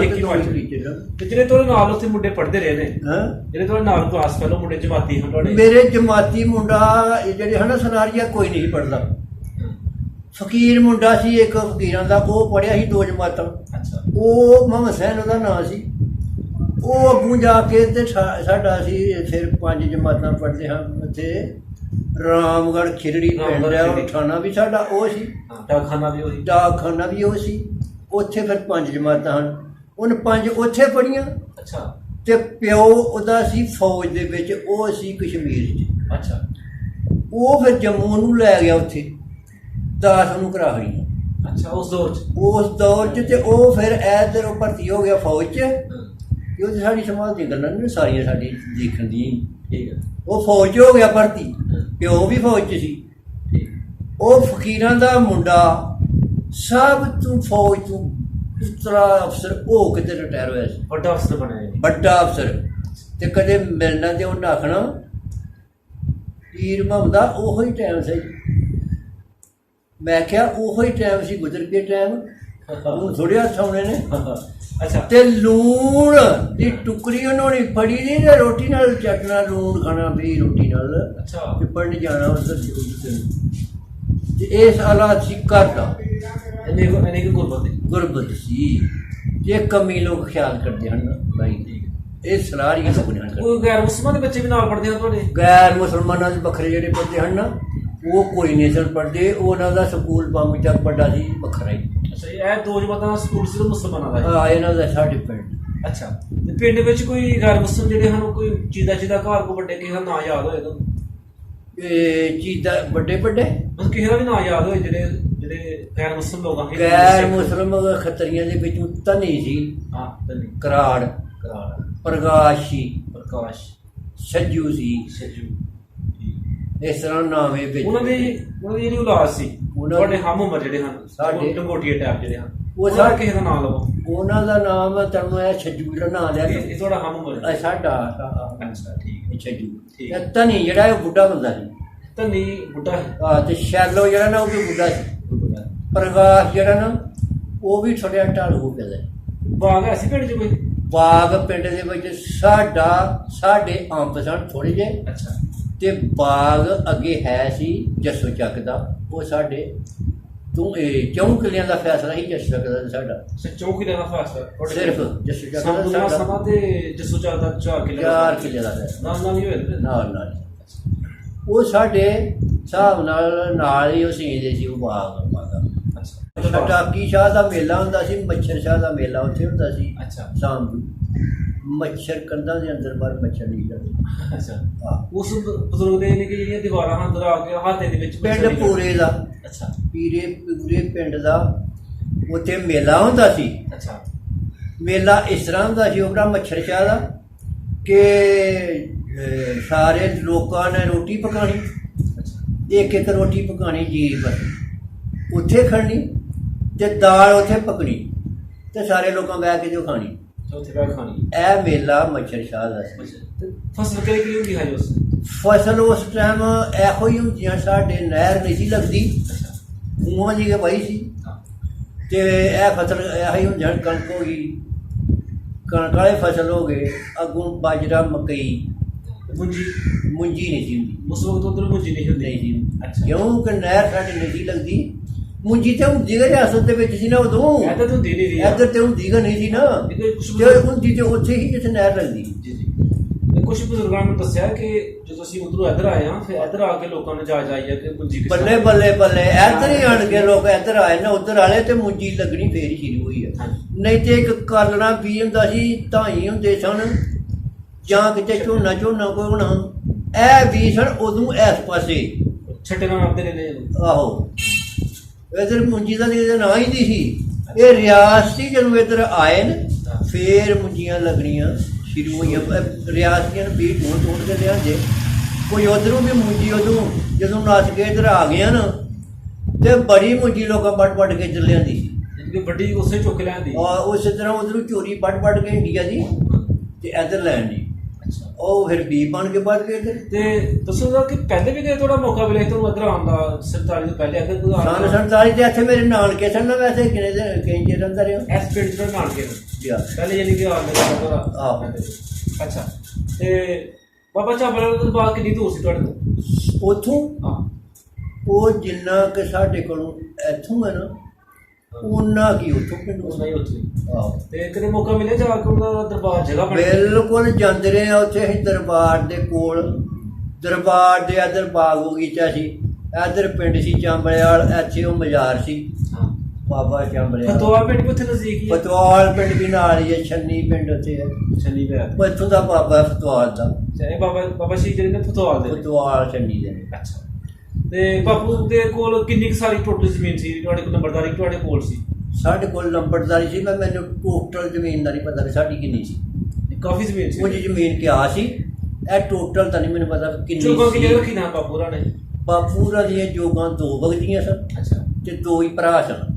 ਟੀਚਰ ਤੇ ਜਿਹੜੇ ਤੁਹਾਡੇ ਨਾਲ ਉੱਥੇ ਮੁੰਡੇ ਪੜ੍ਹਦੇ ਰਹੇ ਨੇ, ਹਾਂ ਜਿਹੜੇ ਤੁਹਾਡੇ ਨਾਲ ਕਲਾਸ ਫੈਲੋ ਮੁੰਡੇ ਜਮਾਤੀ ਹਨ ਤੁਹਾਡੇ? ਮੇਰੇ ਜਮਾਤੀ ਮੁੰਡਾ ਜਿਹੜੇ ਹਨ ਸਨਾਰੀਆ ਕੋਈ ਨਹੀਂ ਪੜ੍ਹਦਾ। ਫਕੀਰ ਮੁੰਡਾ ਸੀ ਇੱਕ ਫਕੀਰਾਂ ਦਾ, ਉਹ ਪੜ੍ਹਿਆ ਸੀ 2 ਜਮਾਤਾਂ। ਅੱਛਾ। ਉਹ ਮੁਹੰਮਦ ਹੁਸੈਨ ਉਹਦਾ ਨਾਂ ਸੀ। ਉਹ ਅੱਗੋਂ ਜਾ ਕੇ ਤੇ ਸਾਡਾ ਸੀ ਫਿਰ 5 ਜਮਾਤਾਂ ਪੜ੍ਹਦੇ ਹਾਂ ਉੱਥੇ ਰਾਮਗੜ੍ਹ ਖਿਰੜੀ ਪਿੰਡ ਹੈ, ਉਹ ਥਾਣਾ ਵੀ ਸਾਡਾ ਉਹ ਸੀ, ਡਾਕਖਾਨਾ ਵੀ ਉਹ ਸੀ। ਉੱਥੇ ਫਿਰ 5 ਜਮਾਤਾਂ ਹਨ, ਉਹਨੇ 5 ਉੱਥੇ ਪੜ੍ਹੀਆਂ। ਅੱਛਾ। ਤੇ ਪਿਓ ਉਹਦਾ ਸੀ ਫੌਜ ਦੇ ਵਿੱਚ, ਉਹ ਸੀ ਕਸ਼ਮੀਰ 'ਚ। ਅੱਛਾ। ਉਹ ਫਿਰ ਜੰਮੂ ਨੂੰ ਲੈ ਗਿਆ, ਉੱਥੇ ਦਾਸ ਨੂੰ ਕਰਾ ਗਈ। ਅੱਛਾ। ਉਸ ਦੌਰ 'ਚ ਤੇ ਉਹ ਫਿਰ ਇੱਧਰ ਭਰਤੀ ਹੋ ਗਿਆ ਫੌਜ 'ਚ। ਉਹ ਤੇ ਸਾਡੀ ਸਮਾਜ ਦੀਆਂ ਗੱਲਾਂ ਨੇ ਸਾਰੀਆਂ ਸਾਡੀ ਦੇਖਣ ਦੀ। ਠੀਕ ਹੈ। ਉਹ ਫੌਜ 'ਚ ਹੋ ਗਿਆ ਭਰਤੀ, ਪਿਓ ਵੀ ਫੌਜ 'ਚ ਸੀ। ਉਹ ਫਕੀਰਾਂ ਦਾ ਮੁੰਡਾ ਸਭ ਤੋਂ ਫੌਜ ਤੋਂ ਉਤਰਾ ਅਫਸਰ ਹੋ ਕੇ ਤੇ ਰਿਟਾਇਰ ਹੋਇਆ ਸੀ, ਵੱਡਾ ਅਫਸਰ ਬਣਿਆ, ਵੱਡਾ ਅਫਸਰ। ਤੇ ਕਦੇ ਮਿਲਣਾ ਤੇ ਉਹਨੇ ਆਖਣਾ ਪੀਰ ਮੁਹੰਮਦ ਦਾ ਉਹੋ ਹੀ ਟਾਈਮ ਸੀ। ਮੈਂ ਕਿਹਾ ਉਹੋ ਹੀ ਟਾਈਮ ਸੀ, ਗੁਜ਼ਰ ਕੇ ਟਾਈਮ ਹੁਣ ਥੋੜ੍ਹੇ ਹੱਥ ਆਉਣੇ ਨੇ। ਅੱਛਾ। ਤੇ ਲੂਣ ਦੀ ਟੁਕੜੀ ਉਹਨਾਂ ਨੇ ਫੜੀ ਦੀ ਤੇ ਰੋਟੀ ਨਾਲ ਚਟਣਾ, ਲੂਣ ਖਾਣਾ ਵੀ ਰੋਟੀ ਨਾਲ। ਅੱਛਾ। ਤੇ ਪੜ੍ਹਨ ਜਾਣਾ ਉਧਰ ਤੇ ਇਸ ਹਾਲਾਤ ਸੀ ਕਰਦਾ ਗੁਰਬਤ ਸੀ। ਜੇ ਕਮੀ ਲੋਕ ਖਿਆਲ ਕਰਦੇ ਹਨ ਭਾਈ, ਇਹ ਸਲਾਰੀਆਂ ਲੋਕ ਨੇ। ਕੋਈ ਗੈਰ ਮੁਸਲਮਾਨ ਦੇ ਬੱਚੇ ਵੀ ਨਾਲ ਪੜ੍ਹਦੇ ਹਨ ਤੁਹਾਡੇ? ਗੈਰ ਮੁਸਲਮਾਨਾਂ ਦੇ ਵੱਖਰੇ ਜਿਹੜੇ ਪੜ੍ਹਦੇ ਹਨ ਨਾ, ਉਹ ਕੋਈ ਨਹੀਂ ਸਨ ਪੜ੍ਹਦੇ। ਉਹਨਾਂ ਦਾ ਸਕੂਲ ਬੰਬ ਤੱਕ ਵੱਡਾ ਸੀ, ਵੱਖਰਾ ਹੀ। ਅੱਛਾ। ਇਹ 2 ਜਮਾਤਾਂ ਸਕੂਲ ਸੀ ਮੁਸਲਮਾਨਾਂ ਦਾ? ਇਹਨਾਂ ਦਾ ਸਾਡੇ ਪਿੰਡ। ਅੱਛਾ। ਤੇ ਪਿੰਡ ਵਿੱਚ ਕੋਈ ਗੈਰ ਮੁਸਲਮ ਜਿਹੜੇ ਹਨ, ਕੋਈ ਚੀਦਾ ਘਰ ਕੋ ਵੱਡੇ ਕਿਸੇ ਦਾ ਨਾਂ ਯਾਦ ਹੋਏ ਤਾਂ? ਚੀਜ਼ਾਂ ਵੱਡੇ ਬਸ ਕਿਸੇ ਦਾ ਵੀ ਨਾਂ ਯਾਦ ਹੋਏ ਜਿਹੜੇ ਗੈਰ ਮੁਸਲਮ ਲੋਕ ਹਨ? ਗੈਰ ਮੁਸਲਮ ਖੱਤਰੀਆਂ ਦੇ ਵਿੱਚੋਂ ਧਨੀ ਸੀ। ਹਾਂ, ਧਨੀ। ਕਰਾੜ ਪ੍ਰਕਾਸ਼ ਸੀ, ਸੱਜੂ ਸੀ। ਇਸ ਤਰ੍ਹਾਂ ਨਾਵੇਂ ਵਿੱਚ ਉਹਨਾਂ ਦੀ ਜਿਹੜੀ ਔਲਾਦ ਸੀ, ਤੁਹਾਡੇ ਹਮ ਉਮਰ ਜਿਹੜੇ ਹਨ, ਸਾਡੇ ਲੰਗੋਟੀਏ ਟਾਈਪ ਜਿਹੜੇ ਹਨ, ਉਹ ਸਾਰਾ ਕਿਸੇ ਦਾ ਨਾਮ ਲਵੋ। ਉਹਨਾਂ ਦਾ ਨਾਮ ਤੈਨੂੰ ਇਹ ਛੱਜੂ ਜਿਹੜਾ ਨਾਂ ਲਿਆ ਇਹ ਤੁਹਾਡਾ ਹਮ ਉਮਰ ਸਾਡਾ। ਅੱਛਾ। ਠੀਕ ਹੈ। ਛੱਜੂ ਧਨੀ ਜਿਹੜਾ ਉਹ ਬੁੱਢਾ ਬੰਦਾ ਸੀ। ਧਨੀ ਬੁੱਢਾ ਹੈ। ਹਾਂ। ਤੇ ਸ਼ੈਲੋ ਜਿਹੜਾ ਨਾ ਉਹ ਵੀ ਬੁੱਢਾ ਸੀ। ਪ੍ਰਕਾਸ਼ ਜਿਹੜਾ ਨਾ ਉਹ ਵੀ ਥੋੜ੍ਹਾ ਢਾਲ ਹੋ ਗਿਆ। ਬਾਗ ਹੈ ਸੀ ਪਿੰਡ 'ਚ ਕੋਈ? ਬਾਗ ਪਿੰਡ ਦੇ ਵਿੱਚ ਸਾਡੇ ਅੰਬ ਸਨ ਥੋੜ੍ਹੇ ਜਿਹੇ। ਅੱਛਾ। ਤੇ ਬਾਗ ਅੱਗੇ ਹੈ ਸੀ ਜੱਸੋ ਚੱਕ ਦਾ, ਉਹ ਸਾਡੇ ਤੂੰ ਇਹ 4 ਕਿੱਲਿਆਂ ਦਾ ਫੈਸਲਾ ਸੀ ਜੱਸੋ ਚੱਕ ਦਾ ਸਾਡਾ। 4 ਕਿੱਲਿਆਂ ਦਾ ਫੈਸਲਾ ਸਿਰਫ ਜੱਸੋ ਚੱਕ ਦਾ ਸਮਾਂ ਤੇ ਜੱਸੋ ਚੱਕ ਦਾ 4 ਕਿੱਲੇ ਦਾ ਫੈਸਲਾ ਨਾਲ ਹੀ ਹੋਇਆ। ਨਾਲ ਉਹ ਸਾਡੇ ਹਿਸਾਬ ਨਾਲ ਹੀ ਉਹ ਸੀਂਦੇ ਸੀ ਉਹ ਬਾਗ। ਟਾਕੀ ਸ਼ਾਹ ਦਾ ਮੇਲਾ ਹੁੰਦਾ ਸੀ, ਮੱਛਰ ਸ਼ਾਹ ਦਾ ਮੇਲਾ ਉੱਥੇ ਹੁੰਦਾ ਸੀ। ਅੱਛਾ। ਸ਼ਾਮ ਨੂੰ ਮੱਛਰ ਕੰਧਾਂ ਦੇ ਅੰਦਰ ਬਾਹਰ ਮੱਛਰ ਨਹੀਂ ਕਰਦੇ। ਅੱਛਾ। ਉਸ ਬਜ਼ੁਰਗ ਦੇ ਨੇ ਕਿ ਜਿਹੜੀਆਂ ਦੀਵਾਰਾਂ ਅੰਦਰ ਆ ਕੇ ਹਾਤੇ ਦੇ ਵਿੱਚ ਪਿੰਡ ਪੂਰੇ ਦਾ। ਅੱਛਾ। ਪੂਰੇ ਪਿੰਡ ਦਾ ਉੱਥੇ ਮੇਲਾ ਹੁੰਦਾ ਸੀ। ਅੱਛਾ। ਮੇਲਾ ਇਸ ਤਰ੍ਹਾਂ ਹੁੰਦਾ ਸੀ ਉਹਦਾ ਮੱਛਰ ਸ਼ਾਹ ਦਾ ਕਿ ਸਾਰੇ ਲੋਕਾਂ ਨੇ ਰੋਟੀ ਪਕਾਣੀ, ਇੱਕ ਰੋਟੀ ਪਕਾਣੀ ਜੀ ਬਸ ਉੱਥੇ ਖੜਨੀ, ਤੇ ਦਾਲ ਉੱਥੇ ਪਕਣੀ, ਤੇ ਸਾਰੇ ਲੋਕਾਂ ਬਹਿ ਕੇ ਜੋ ਖਾਣੀ ਉੱਥੇ ਬਹਿ ਖਾਣੀ। ਇਹ ਮੇਲਾ ਮੱਛਰ ਸ਼ਾਹ ਦਾ ਸੀ। ਫਸਲ ਕਿਹੜੀ ਹੁੰਦੀ ਹੈ ਉਸ? ਫਸਲ ਉਸ ਟਾਈਮ ਇਹੋ ਹੀ ਹੁੰਦੀਆਂ, ਸਾਡੇ ਨਹਿਰ ਨਹੀਂ ਸੀ ਲੱਗਦੀ, ਖੂਹਾਂ ਜੀ ਕੇ ਵਹੀ ਸੀ। ਤੇ ਇਹ ਫਸਲ ਇਹੋ ਹੀ ਹੁੰਦੀਆਂ, ਕਣਕ ਹੋ ਗਈ, ਕਣਕ ਵਾਲੇ ਫਸਲ ਹੋ ਗਏ, ਅੱਗੋਂ ਬਾਜਰਾ, ਮਕਈ। ਮੁੰਜੀ ਨਹੀਂ ਸੀ ਹੁੰਦੀ ਉਸ ਵਕਤ? ਉੱਧਰ ਮੁੰਜੀ ਨਹੀਂ ਹੁੰਦੀ ਸੀ। ਅੱਛਾ। ਕਿਉਂਕਿ ਨਹਿਰ ਸਾਡੀ ਨਹੀਂ ਸੀ ਲੱਗਦੀ। ਮੁੰਜੀ ਤੇ ਹੁੰਦੀ ਗਾ ਰਿਆਸਤ ਦੇ ਵਿੱਚ ਸੀ ਨਾ ਉਦੋਂ, ਇੱਧਰ ਤੇ ਹੁੰਦੀ ਗਾ ਨਹੀਂ ਸੀ ਨਾ, ਹੁੰਦੀ ਤੇ ਉੱਥੇ ਹੀ ਜਿੱਥੇ ਨਹਿਰ ਲੱਗਦੀ। ਕੁਝ ਬਜ਼ੁਰਗਾਂ ਨੂੰ ਦੱਸਿਆ ਕਿ ਜਦੋਂ ਅਸੀਂ ਉਧਰੋਂ ਇੱਧਰ ਆਏ ਹਾਂ, ਫਿਰ ਇੱਧਰ ਆ ਕੇ ਲੋਕਾਂ ਨੇ ਜਾ ਜਾਈ ਕਿ ਮੁੰਜੀ ਬੱਲੇ ਇੱਧਰ ਹੀ ਆਣ ਕੇ ਲੋਕ ਇੱਧਰ ਆਏ ਨਾ, ਉੱਧਰ ਵਾਲੇ ਤੇ ਮੁੰਜੀ ਲੱਗਣੀ ਫੇਰ ਹੀ ਸ਼ੁਰੂ ਹੋਈ ਹੈ। ਨਹੀਂ ਤੇ ਇੱਕ ਕਾਲਣਾ ਵੀ ਹੁੰਦਾ ਸੀ, ਧਾਈ ਹੁੰਦੇ ਸਨ, ਜਾਂ ਕਿਤੇ ਝੋਨਾ ਕੋਈ ਹੋਣਾ, ਇਹ ਵੀ ਸਨ ਉਦੋਂ ਇਸ ਪਾਸੇ ਛੱਟੇ ਨਾਲ ਆਉਂਦੇ ਨੇ। ਆਹੋ। ਇੱਧਰ ਮੁੰਜੀ ਦਾ ਨਾਂ ਹੀ ਨਹੀਂ ਸੀ, ਇਹ ਰਿਆਸਤੀ ਜਦੋਂ ਇੱਧਰ ਆਏ ਨੇ ਫੇਰ ਮੁੰਜੀਆਂ ਲੱਗਣੀਆਂ ਸ਼ੁਰੂ ਹੋਈਆਂ। ਰਿਆਸਤੀਆਂ ਨੂੰ ਵੀ ਢੂੰਢ ਕੇ ਲਿਆਂਦੇ, ਕੋਈ ਉੱਧਰੋਂ ਵੀ ਮੁੰਜੀ ਉਦੋਂ ਜਦੋਂ ਨੱਸ ਕੇ ਇੱਧਰ ਆ ਗਿਆ ਨਾ, ਤੇ ਬੜੀ ਮੁੰਜੀ ਲੋਕਾਂ ਵੱਢ ਕੇ ਇੱਧਰ ਲਿਆਂਦੀ ਸੀ। ਜਿਹੜੀ ਵੱਡੀ ਉਸੇ ਚੁੱਕ ਲੈਂਦੀ ਉਸੇ ਤਰ੍ਹਾਂ ਉਧਰੋਂ ਚੋਰੀ ਵੱਢ ਕੇ ਇੰਡੀਆ ਦੀ ਤੇ ਇੱਧਰ ਲੈਣ ਦੀ। ਅੱਛਾ, ਉਹ ਫਿਰ ਬੀ ਬਣ ਕੇ ਵੱਢ ਕੇ ਇੱਧਰ। ਤੇ ਦੱਸੋ ਕਿ ਪਹਿਲੇ ਵੀ ਥੋੜਾ ਮੌਕਾ ਮਿਲਿਆ ਤੁਹਾਨੂੰ ਇੱਧਰ ਆਉਣ ਦਾ 47 ਤੋਂ ਪਹਿਲੇ ਇੱਧਰ ਕੋਈ ਸਨ 47 ਤੇ ਇੱਥੇ ਮੇਰੇ ਨਾਨਕੇ ਸਨ ਨਾ, ਵੈਸੇ ਕਿੰਨੇ ਦਿਨ ਕਈ ਚਿਰ ਅੰਦਰ ਰਿਹਾ ਇਸ ਪਿੰਡ ਤੋਂ ਨਾਨਕੇ ਗਿਆ ਪਹਿਲੇ ਯਾਨੀ ਕਿ ਆਹ। ਅੱਛਾ, ਤੇ ਬਾਬਾ ਝਾਬਲ ਤੋਂ ਬਾਅਦ ਕਿੰਨੀ ਦੂਰ ਸੀ ਤੁਹਾਡੇ ਤੋਂ? ਉੱਥੋਂ ਹਾਂ, ਉਹ ਜਿੰਨਾ ਕਿ ਸਾਡੇ ਕੋਲੋਂ ਇੱਥੋਂ ਹੈ ਨਾ ਉਹਨਾਂ ਕੀ ਉੱਥੋਂ ਪਿੰਡ ਉਹ ਨਹੀਂ ਉੱਥੇ। ਆਹੋ, ਤੇ ਕਦੇ ਮੌਕਾ ਮਿਲਿਆ ਜਾ ਕੇ ਉਹਦਾ ਦਰਬਾਰ ਜਗ੍ਹਾ ਬਣ ਬਿਲਕੁਲ ਜਾਂਦੇ ਰਹੇ ਆ ਉੱਥੇ। ਅਸੀਂ ਦਰਬਾਰ ਦੇ ਕੋਲ, ਦਰਬਾਰ ਦੇ ਇੱਧਰ ਬਾਗ ਬਗੀਚਾ ਸੀ, ਇੱਧਰ ਪਿੰਡ ਸੀ ਚਾਂਬਲਿਆਲ, ਇੱਥੇ ਉਹ ਮਜ਼ਾਰ ਸੀ ਹਾਂ, ਬਾਬਾ ਚਾਂਬਲਿਆਲ। ਫਤਵਾਲ ਪਿੰਡ ਵੀ ਉੱਥੇ ਨਜ਼ਦੀਕ ਹੀ ਹੈ। ਫਤਵਾਲ ਪਿੰਡ ਵੀ ਨਾਲ ਹੀ ਹੈ, ਛੰਨੀ ਪਿੰਡ ਉੱਥੇ ਹੈ। ਛੰਨੀ ਪਿਆ ਉਹ ਇੱਥੋਂ ਦਾ ਬਾਬਾ ਫਤਵਾਲ ਦਾ, ਚਾਹੇ ਬਾਬਾ ਸ਼੍ਰੀ ਜਿਹੜੇ ਨੇ ਫਤਵਾਲ ਦੇ ਨੇ। ਫਤਵਾਲ ਛੰਨੀ ਦੇ ਨੇ। ਅੱਛਾ, ਤੇ ਬਾਪੂ ਦੇ ਕੋਲ ਕਿੰਨੀ ਕੁ ਸਾਰੀ ਟੋਟਲ ਜ਼ਮੀਨ ਸੀ ਤੁਹਾਡੇ ਕੋਲ? ਨੰਬਰਦਾਰੀ ਤੁਹਾਡੇ ਕੋਲ ਸੀ? ਸਾਡੇ ਕੋਲ ਨੰਬਰਦਾਰੀ ਸੀ, ਮੈਨੂੰ ਟੋਟਲ ਜ਼ਮੀਨ ਦਾ ਨਹੀਂ ਪਤਾ ਵੀ ਸਾਡੀ ਕਿੰਨੀ ਸੀ। ਕਾਫੀ ਜ਼ਮੀਨ ਸੀ। ਕੁਝ ਜ਼ਮੀਨ ਕਿਹਾ ਸੀ, ਇਹ ਟੋਟਲ ਤਾਂ ਨਹੀਂ ਮੈਨੂੰ ਪਤਾ ਕਿੰਨੀ ਚੋਗਾ ਕਿੰਨੇ ਸੀ। ਰੱਖੀ ਨਾ ਬਾਪੂ ਹੋਰਾਂ ਨੇ? ਬਾਪੂ ਹੋਰਾਂ ਦੀਆਂ ਜੋਗਾਂ 2 ਵਗਦੀਆਂ ਸਨ। ਅੱਛਾ, ਤੇ 2 ਹੀ ਭਰਾ ਸਨ।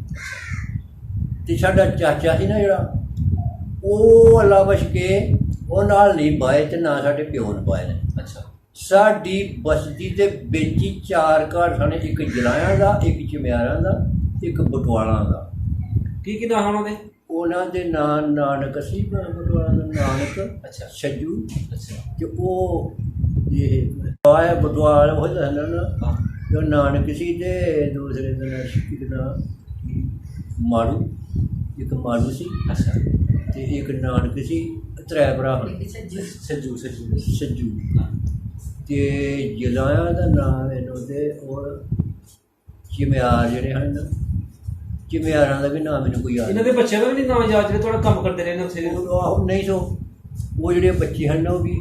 ਤੇ ਸਾਡਾ ਚਾਚਾ ਸੀ ਨਾ ਜਿਹੜਾ, ਉਹ ਅੱਲਾ ਬਚ ਕੇ ਉਹ ਨਾਲ ਨਹੀਂ ਪਾਏ ਤੇ ਨਾ ਸਾਡੇ ਪਿਓ ਨੇ ਪਾਏ ਨੇ। ਅੱਛਾ, ਸਾਡੀ ਬਸਤੀ ਦੇ ਵਿੱਚ ਹੀ 4 ਘਰ ਸਨ, ਇੱਕ ਜਲਾਇਆਂ ਦਾ, ਇੱਕ ਚਮਿਆਰਾਂ ਦਾ, ਇੱਕ ਬਟਵਾਲਾਂ ਦਾ। ਕੀ ਨਾਂ ਉਹਨਾਂ ਦੇ? ਉਹਨਾਂ ਦੇ ਨਾਂ ਨਾਨਕ ਸੀ, ਬਟਵਾਲਾਂ ਦਾ ਨਾਨਕ, ਅੱਛਾ, ਛੱਜੂ। ਅੱਛਾ, ਤੇ ਉਹ ਇਹ ਆਇਆ ਬਟਵਾਲ ਉਹ ਦੱਸਣਾ ਨਾ, ਹਾਂ, ਤੇ ਉਹ ਨਾਨਕ ਸੀ ਤੇ ਦੂਸਰੇ ਦਾ ਇੱਕ ਨਾਂ ਮਾਰੂ, ਇੱਕ ਮਾਰੂ ਸੀ। ਅੱਛਾ, ਤੇ ਇੱਕ ਨਾਨਕ ਸੀ। 3 ਭਰਾ ਸੱਜੂ ਸੱਜੂ। ਤੇ ਜਲਾਇਆ ਦਾ ਨਾਮ ਇਹਨੂੰ ਤੇ ਔਰ ਚਿਮਿਆਰ ਜਿਹੜੇ ਹਨ, ਚਿਮਿਆਰਾਂ ਦਾ ਵੀ ਨਾਮ ਮੈਨੂੰ ਕੋਈ ਯਾਦ ਇਹਨਾਂ ਦੇ ਬੱਚਿਆਂ ਦਾ ਵੀ ਨਹੀਂ ਨਾਂ ਯਾਦ ਜਿਹੜੇ ਥੋੜਾ ਕੰਮ ਕਰਦੇ ਰਹੇ ਨੇ ਉੱਥੇ? ਆਹੋ ਨਹੀਂ ਸੋ ਉਹ ਜਿਹੜੇ ਬੱਚੇ ਹਨ ਉਹ ਵੀ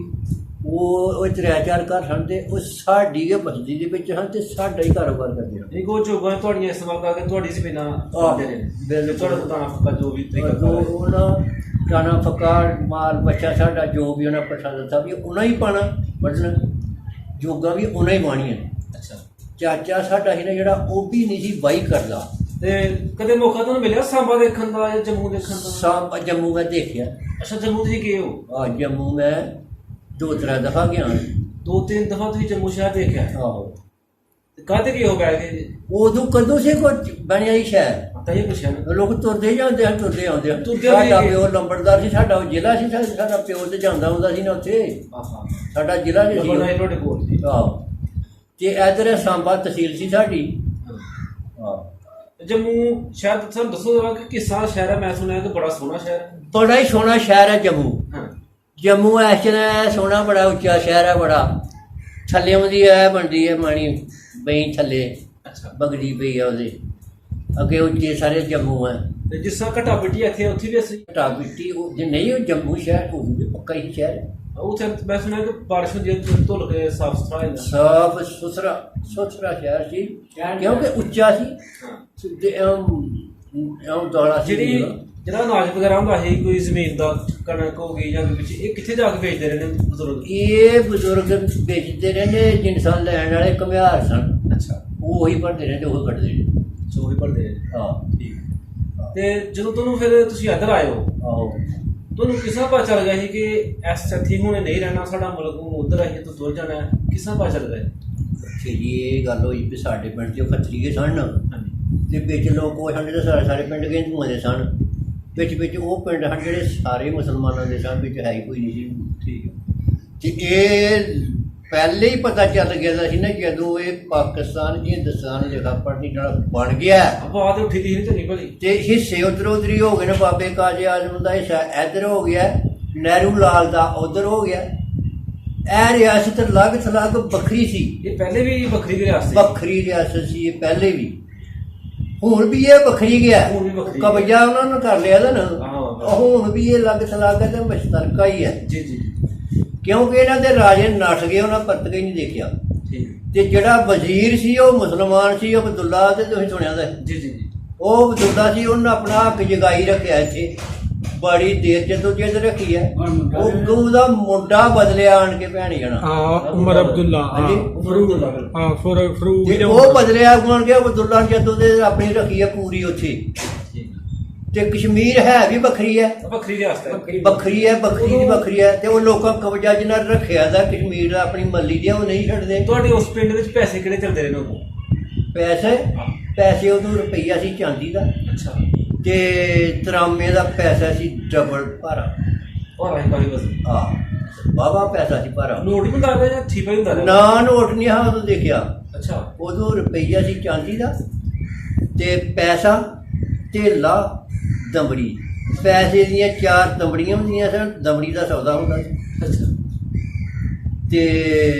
ਉਹ 3-4 ਘਰ ਹਨ ਤੇ ਉਹ ਸਾਡੀ ਦੇ ਬਸਤੀ ਦੇ ਵਿੱਚ ਹਨ ਤੇ ਸਾਡਾ ਹੀ ਕਾਰੋਬਾਰ ਕਰਦੇ ਹਨ। ਨਹੀਂ ਕੋ ਚੋਗਾਂ ਤੁਹਾਡੀਆਂ ਇਸਤੇਮਾਲ ਕਰਕੇ ਤੁਹਾਡੀ ਜ਼ਮੀਨਾਂ ਆਉਂਦੇ ਨੇ ਬਿਲਕੁਲ। ਤੁਹਾਡਾ ਦਾਣਾ ਫੱਕਾ ਜੋ ਵੀ ਤਰੀਕਾ ਉਹਨਾਂ ਦਾਣਾ ਫੱਕਾ ਮਾਲ ਬੱਚਾ ਸਾਡਾ ਜੋ ਵੀ ਉਹਨਾਂ ਪਛਾ ਦਿੱਤਾ ਵੀ ਉਹਨਾਂ ਹੀ ਪਾਣਾ ਵੱਢਣਾ, ਜੋਗਾ ਵੀ ਉਹਨਾਂ ਹੀ ਵਾਣੀਆਂ। ਅੱਛਾ, ਚਾਚਾ ਸਾਡਾ ਸੀ ਨਾ ਜਿਹੜਾ, ਉਹ ਵੀ ਨਹੀਂ ਸੀ ਵਾਹੀ ਕਰਦਾ। ਤੇ ਕਦੇ ਮੌਕਾ ਤੁਹਾਨੂੰ ਮਿਲਿਆ ਸਾਂਬਾ ਦੇਖਣ ਦਾ ਜਾਂ ਜੰਮੂ ਦੇਖਣ ਦਾ? ਜੰਮੂ ਮੈਂ ਦੇਖਿਆ। ਅੱਛਾ, ਜੰਮੂ ਤੁਸੀਂ ਗਏ ਹੋ? ਜੰਮੂ ਮੈਂ 2-3 ਦਫਾ ਗਿਆ। 2-3 ਦਫਾ ਤੁਸੀਂ ਜੰਮੂ ਸ਼ਹਿਰ ਦੇਖਿਆ? ਆਹੋ। ਕਾਹਦੇ ਗਏ ਹੋ ਬੈਠ ਕੇ? ਉਦੋਂ ਕਦੋਂ ਸੇ ਕੁਝ ਬਣਿਆ ਹੀ ਸ਼ਹਿਰ, ਤਾਂ ਇਹ ਪੁੱਛਿਆ ਨਾ। ਲੋਕ ਤੁਰਦੇ ਜਾਂਦੇ ਹਨ, ਤੁਰਦੇ ਆਉਂਦੇ ਹਨ। ਤੁਰਦੇ ਸਾਡਾ ਆਉਂਦੇ ਪਿਓ ਲੰਬੜਦਾਰ ਸੀ, ਸਾਡਾ ਉਹ ਜ਼ਿਲ੍ਹਾ ਸੀ, ਸਾਡਾ ਪਿਓ ਤੇ ਜਾਂਦਾ ਹੁੰਦਾ ਸੀ ਨਾ ਉੱਥੇ। ਆਹਾ, ਸਾਡਾ ਜ਼ਿਲ੍ਹਾ ਸੀ। ਬਣਾਈ ਤੁਹਾਡੇ ਕੋਲ ਸੀ? ਆਹੋ। ਤੇ ਇੱਧਰ ਸਾਂਬਾ ਤਹਿਸੀਲ ਸੀ ਸਾਡੀ। ਆਹੋ। ਜੰਮੂ ਸ਼ਹਿਰ ਤੁਹਾਨੂੰ ਦੱਸੋ ਜਰਾ ਕਿ ਕਿਸ ਤਰ੍ਹਾਂ ਸ਼ਹਿਰ ਹੈ? ਮੈਂ ਸੁਣਿਆ ਕਿ ਬੜਾ ਸੋਹਣਾ ਸ਼ਹਿਰ ਹੈ। ਬੜਾ ਹੀ ਸੋਹਣਾ ਸ਼ਹਿਰ ਹੈ ਜੰਮੂ। ਹਾਂ, ਜੰਮੂ ਐਸਾ ਸੋਹਣਾ ਬੜਾ ਉੱਚਾ ਸ਼ਹਿਰ ਹੈ, ਬੜਾ ਥੱਲੇ ਉਹਦੀ ਐ ਬਣਦੀ ਹੈ ਮਾਣੀ ਬਈ ਥੱਲੇ। ਅੱਛਾ, ਬਗੜੀ ਪਈ ਆ ਉਹਦੇ ਅੱਗੇ ਉੱਚੇ ਸਾਰੇ ਜੰਮੂ ਹੈ। ਤੇ ਜਿਸ ਤਰ੍ਹਾਂ ਘਟਾ ਪਿੱਟੀ ਇੱਥੇ ਉੱਥੇ ਵੀ ਅਸੀਂ ਘਟਾ ਪਿੱਟੀ ਉਹ ਜੇ ਨਹੀਂ ਉਹ ਜੰਮੂ ਸ਼ਹਿਰ ਉਹ ਵੀ ਪੱਕਾ ਹੀ ਸ਼ਹਿਰ ਹੈ। ਉੱਥੇ ਮੈਂ ਸੁਣਿਆ ਕਿ ਬਾਰਿਸ਼ ਹੁੰਦੀ ਹੈ ਧੁੱਲ ਕੇ ਸਾਫ ਸੁਥਰਾ ਹੋ ਜਾਂਦਾ। ਸਾਫ ਸੁਥਰਾ ਸ਼ਹਿਰ ਸੀ ਕਿਉਂਕਿ ਉੱਚਾ ਸੀ ਹਾਂ, ਤੇ ਐਂ ਦੌੜਾ ਸੀ। ਜਿਹੜਾ ਅਨਾਜ ਵਗੈਰਾ ਹੁੰਦਾ ਸੀ ਕੋਈ ਜ਼ਮੀਨ ਦਾ, ਕਣਕ ਹੋ ਗਈ ਜਾਂ ਪਿੱਛੇ, ਇਹ ਕਿੱਥੇ ਜਾ ਕੇ ਵੇਚਦੇ ਰਹੇ ਨੇ ਬਜ਼ੁਰਗ? ਇਹ ਬਜ਼ੁਰਗ ਵੇਚਦੇ ਰਹਿੰਦੇ, ਜਿਨਸਾਂ ਲੈਣ ਵਾਲੇ ਘੁਮਿਆਰ ਸਨ। ਅੱਛਾ, ਉਹ ਉਹੀ ਭਰਦੇ ਰਹਿੰਦੇ, ਉਹ ਕੱਢਦੇ ਨੇ। ਚੋਰੀ ਭਰਦੇ ਰਹੇ। ਹਾਂ, ਠੀਕ। ਤੇ ਜਦੋਂ ਤੁਹਾਨੂੰ ਫਿਰ ਤੁਸੀਂ ਇੱਧਰ ਆਏ ਹੋ, ਆਹੋ। ਤੁਹਾਨੂੰ ਕਿਸ ਤਰ੍ਹਾਂ ਪਤਾ ਚੱਲ ਗਿਆ ਸੀ ਕਿ ਇਸ ਇੱਥੇ ਹੁਣ ਨਹੀਂ ਰਹਿਣਾ, ਸਾਡਾ ਮੁਲਕ ਨੂੰ ਉੱਧਰ ਆਈਏ ਤੋਂ ਤੁਰ ਜਾਣਾ ਹੈ? ਕਿਸ ਤਰ੍ਹਾਂ ਪਤਾ ਚੱਲ ਗਿਆ? ਅੱਛਾ ਜੀ, ਇਹ ਗੱਲ ਹੋਈ ਵੀ ਸਾਡੇ ਪਿੰਡ 'ਚ ਖੱਤਰੀਏ ਸਨ ਹਾਂਜੀ, ਤੇ ਵਿੱਚ ਲੋਕ ਉਹ ਸਾਡੇ ਤਾਂ ਸਾਰੇ ਪਿੰਡ ਗਏ ਹਿੰਦੂਆਂ ਦੇ ਸਨ। ਵਿੱਚ ਉਹ ਪਿੰਡ ਹਨ ਜਿਹੜੇ ਸਾਰੇ ਮੁਸਲਮਾਨਾਂ ਦੇ ਸਨ, ਵਿੱਚ ਹੈ ਹੀ ਕੋਈ ਨਹੀਂ ਸੀ। ਠੀਕ ਹੈ। ਤੇ ਇਹ ਪਹਿਲੇ ਹੀ ਪਤਾ ਚੱਲ ਗਿਆ ਸੀ ਨਾ ਜਦੋਂ ਇਹ ਪਾਕਿਸਤਾਨ ਹਿੰਦੁਸਤਾਨ ਜਗ੍ਹਾ ਪੜਨੀ ਜਿਹੜਾ ਬਣ ਗਿਆ, ਆਵਾਜ਼ ਉੱਠੀ ਦੀ ਨਹੀਂ ਚੰਗੀ ਭਲੀ, ਤੇ ਹਿੱਸੇ ਉੱਧਰੋਂ ਉੱਧਰ ਹੀ ਹੋ ਗਏ ਨੇ। ਬਾਬੇ ਕਾਜ਼ੇ ਆਜ਼ਮ ਦਾ ਹਿੱਸਾ ਇੱਧਰ ਹੋ ਗਿਆ, ਨਹਿਰੂ ਲਾਲ ਦਾ ਉੱਧਰ ਹੋ ਗਿਆ। ਇਹ ਰਿਆਸਤ ਅਲੱਗ ਥਲੱਗ ਵੱਖਰੀ ਸੀ। ਇਹ ਪਹਿਲੇ ਵੀ ਵੱਖਰੀ ਰਿਆਸਤ ਵੱਖਰੀ ਰਿਆਸਤ ਸੀ ਇਹ ਪਹਿਲੇ ਵੀ, ਹੁਣ ਵੀ ਇਹ ਵੱਖਰੀ ਗਿਆ। ਹੁਣ ਵੀ ਵੱਖਰੀ ਕਬਜ਼ਾ ਉਹਨਾਂ ਨੇ ਕਰ ਲਿਆ ਨਾ। ਹਾਂ, ਹੁਣ ਵੀ ਇਹ ਅਲੱਗ ਥਲੱਗ ਹੈ ਤੇ ਮੁਸ਼ਤਰਕਾ ਹੀ ਹੈ। ਜੀ ਜੀ, ਕਿਉਂਕਿ ਇਹਨਾਂ ਦੇ ਰਾਜੇ ਨੱਠ ਗਏ, ਉਹਨਾਂ ਪਰਤ ਕੇ ਨਹੀਂ ਦੇਖਿਆ। ਠੀਕ। ਤੇ ਜਿਹੜਾ ਵਜ਼ੀਰ ਸੀ ਉਹ ਮੁਸਲਮਾਨ ਸੀ, ਉਹ ਅਬਦੁੱਲਾ, ਤੇ ਤੁਸੀਂ ਸੁਣਿਆ ਤਾਂ ਜੀ ਜੀ ਜੀ, ਉਹ ਅਬਦੁੱਲਾ ਸੀ, ਉਹਨੇ ਆਪਣਾ ਹੱਕ ਜਗਾਈ ਰੱਖਿਆ ਇੱਥੇ ਬੜੀ ਦੇਰ ਜਦੋਂ ਜਿੱਦ ਰੱਖੀ ਹੈ। ਉਹ ਦਾ ਮੁੰਡਾ ਬਦਲਿਆ ਆਣ ਕੇ ਭੈਣੀ ਜਾਣਾ। ਉਮਰ ਅਬਦੁੱਲਾ। ਹਾਂਜੀ, ਫਰੂਕ ਉਹ ਬਦਲਿਆ ਆਣ ਕੇ ਅਬਦੁੱਲਾ ਜਦੋਂ ਦੇ ਆਪਣੀ ਰੱਖੀ ਹੈ ਪੂਰੀ ਉੱਥੇ। ਤੇ ਕਸ਼ਮੀਰ ਹੈ ਵੀ ਵੱਖਰੀ ਹੈ, ਵੱਖਰੀ ਰਿਆਸਤ ਹੈ, ਵੱਖਰੀ ਹੈ, ਵੱਖਰੀ ਦੀ ਵੱਖਰੀ ਹੈ। ਤੇ ਉਹ ਲੋਕਾਂ ਕਬਜ਼ਾ ਜਿਨ੍ਹਾਂ ਰੱਖਿਆ ਦਾ ਕਸ਼ਮੀਰ ਦਾ ਆਪਣੀ ਮੱਲੀ ਦੇ, ਉਹ ਨਹੀਂ ਛੱਡਦੇ। ਤੁਹਾਡੇ ਉਸ ਪਿੰਡ ਵਿੱਚ ਪੈਸੇ ਕਿਹੜੇ ਚੱਲਦੇ ਰਹੇ ਨੇ ਉਦੋਂ? ਪੈਸੇ ਉਦੋਂ ਰੁਪਈਆ ਸੀ ਚਾਂਦੀ ਦਾ। ਅੱਛਾ। ਤੇ ਤਰਾਮੇ ਦਾ ਪੈਸਾ ਸੀ ਡਬਲ ਭਾਰਾ। ਭਾਰਾ ਹੀ ਭਾਰੀ ਬਸ। ਵਾਹਵਾ ਪੈਸਾ ਸੀ ਭਾਰਾ। ਨੋਟ ਹੀ ਹੁੰਦਾ ਰਿਹਾ ਜਾਂ ਥੀਪਾ ਹੀ ਹੁੰਦਾ ਰਿਹਾ? ਨਾ ਨੋਟ ਨਹੀਂ ਹਾਂ ਉਦੋਂ ਦੇਖਿਆ। ਅੱਛਾ। ਉਦੋਂ ਰੁਪਈਆ ਸੀ ਚਾਂਦੀ ਦਾ ਤੇ ਪੈਸਾ ਧੇਲਾ ਦਮੜੀ। ਪੈਸੇ ਦੀਆਂ 4 ਦਮੜੀਆਂ ਹੁੰਦੀਆਂ ਸਨ, ਦਮੜੀ ਦਾ ਸੌਦਾ ਹੁੰਦਾ ਸੀ। ਅੱਛਾ। ਤੇ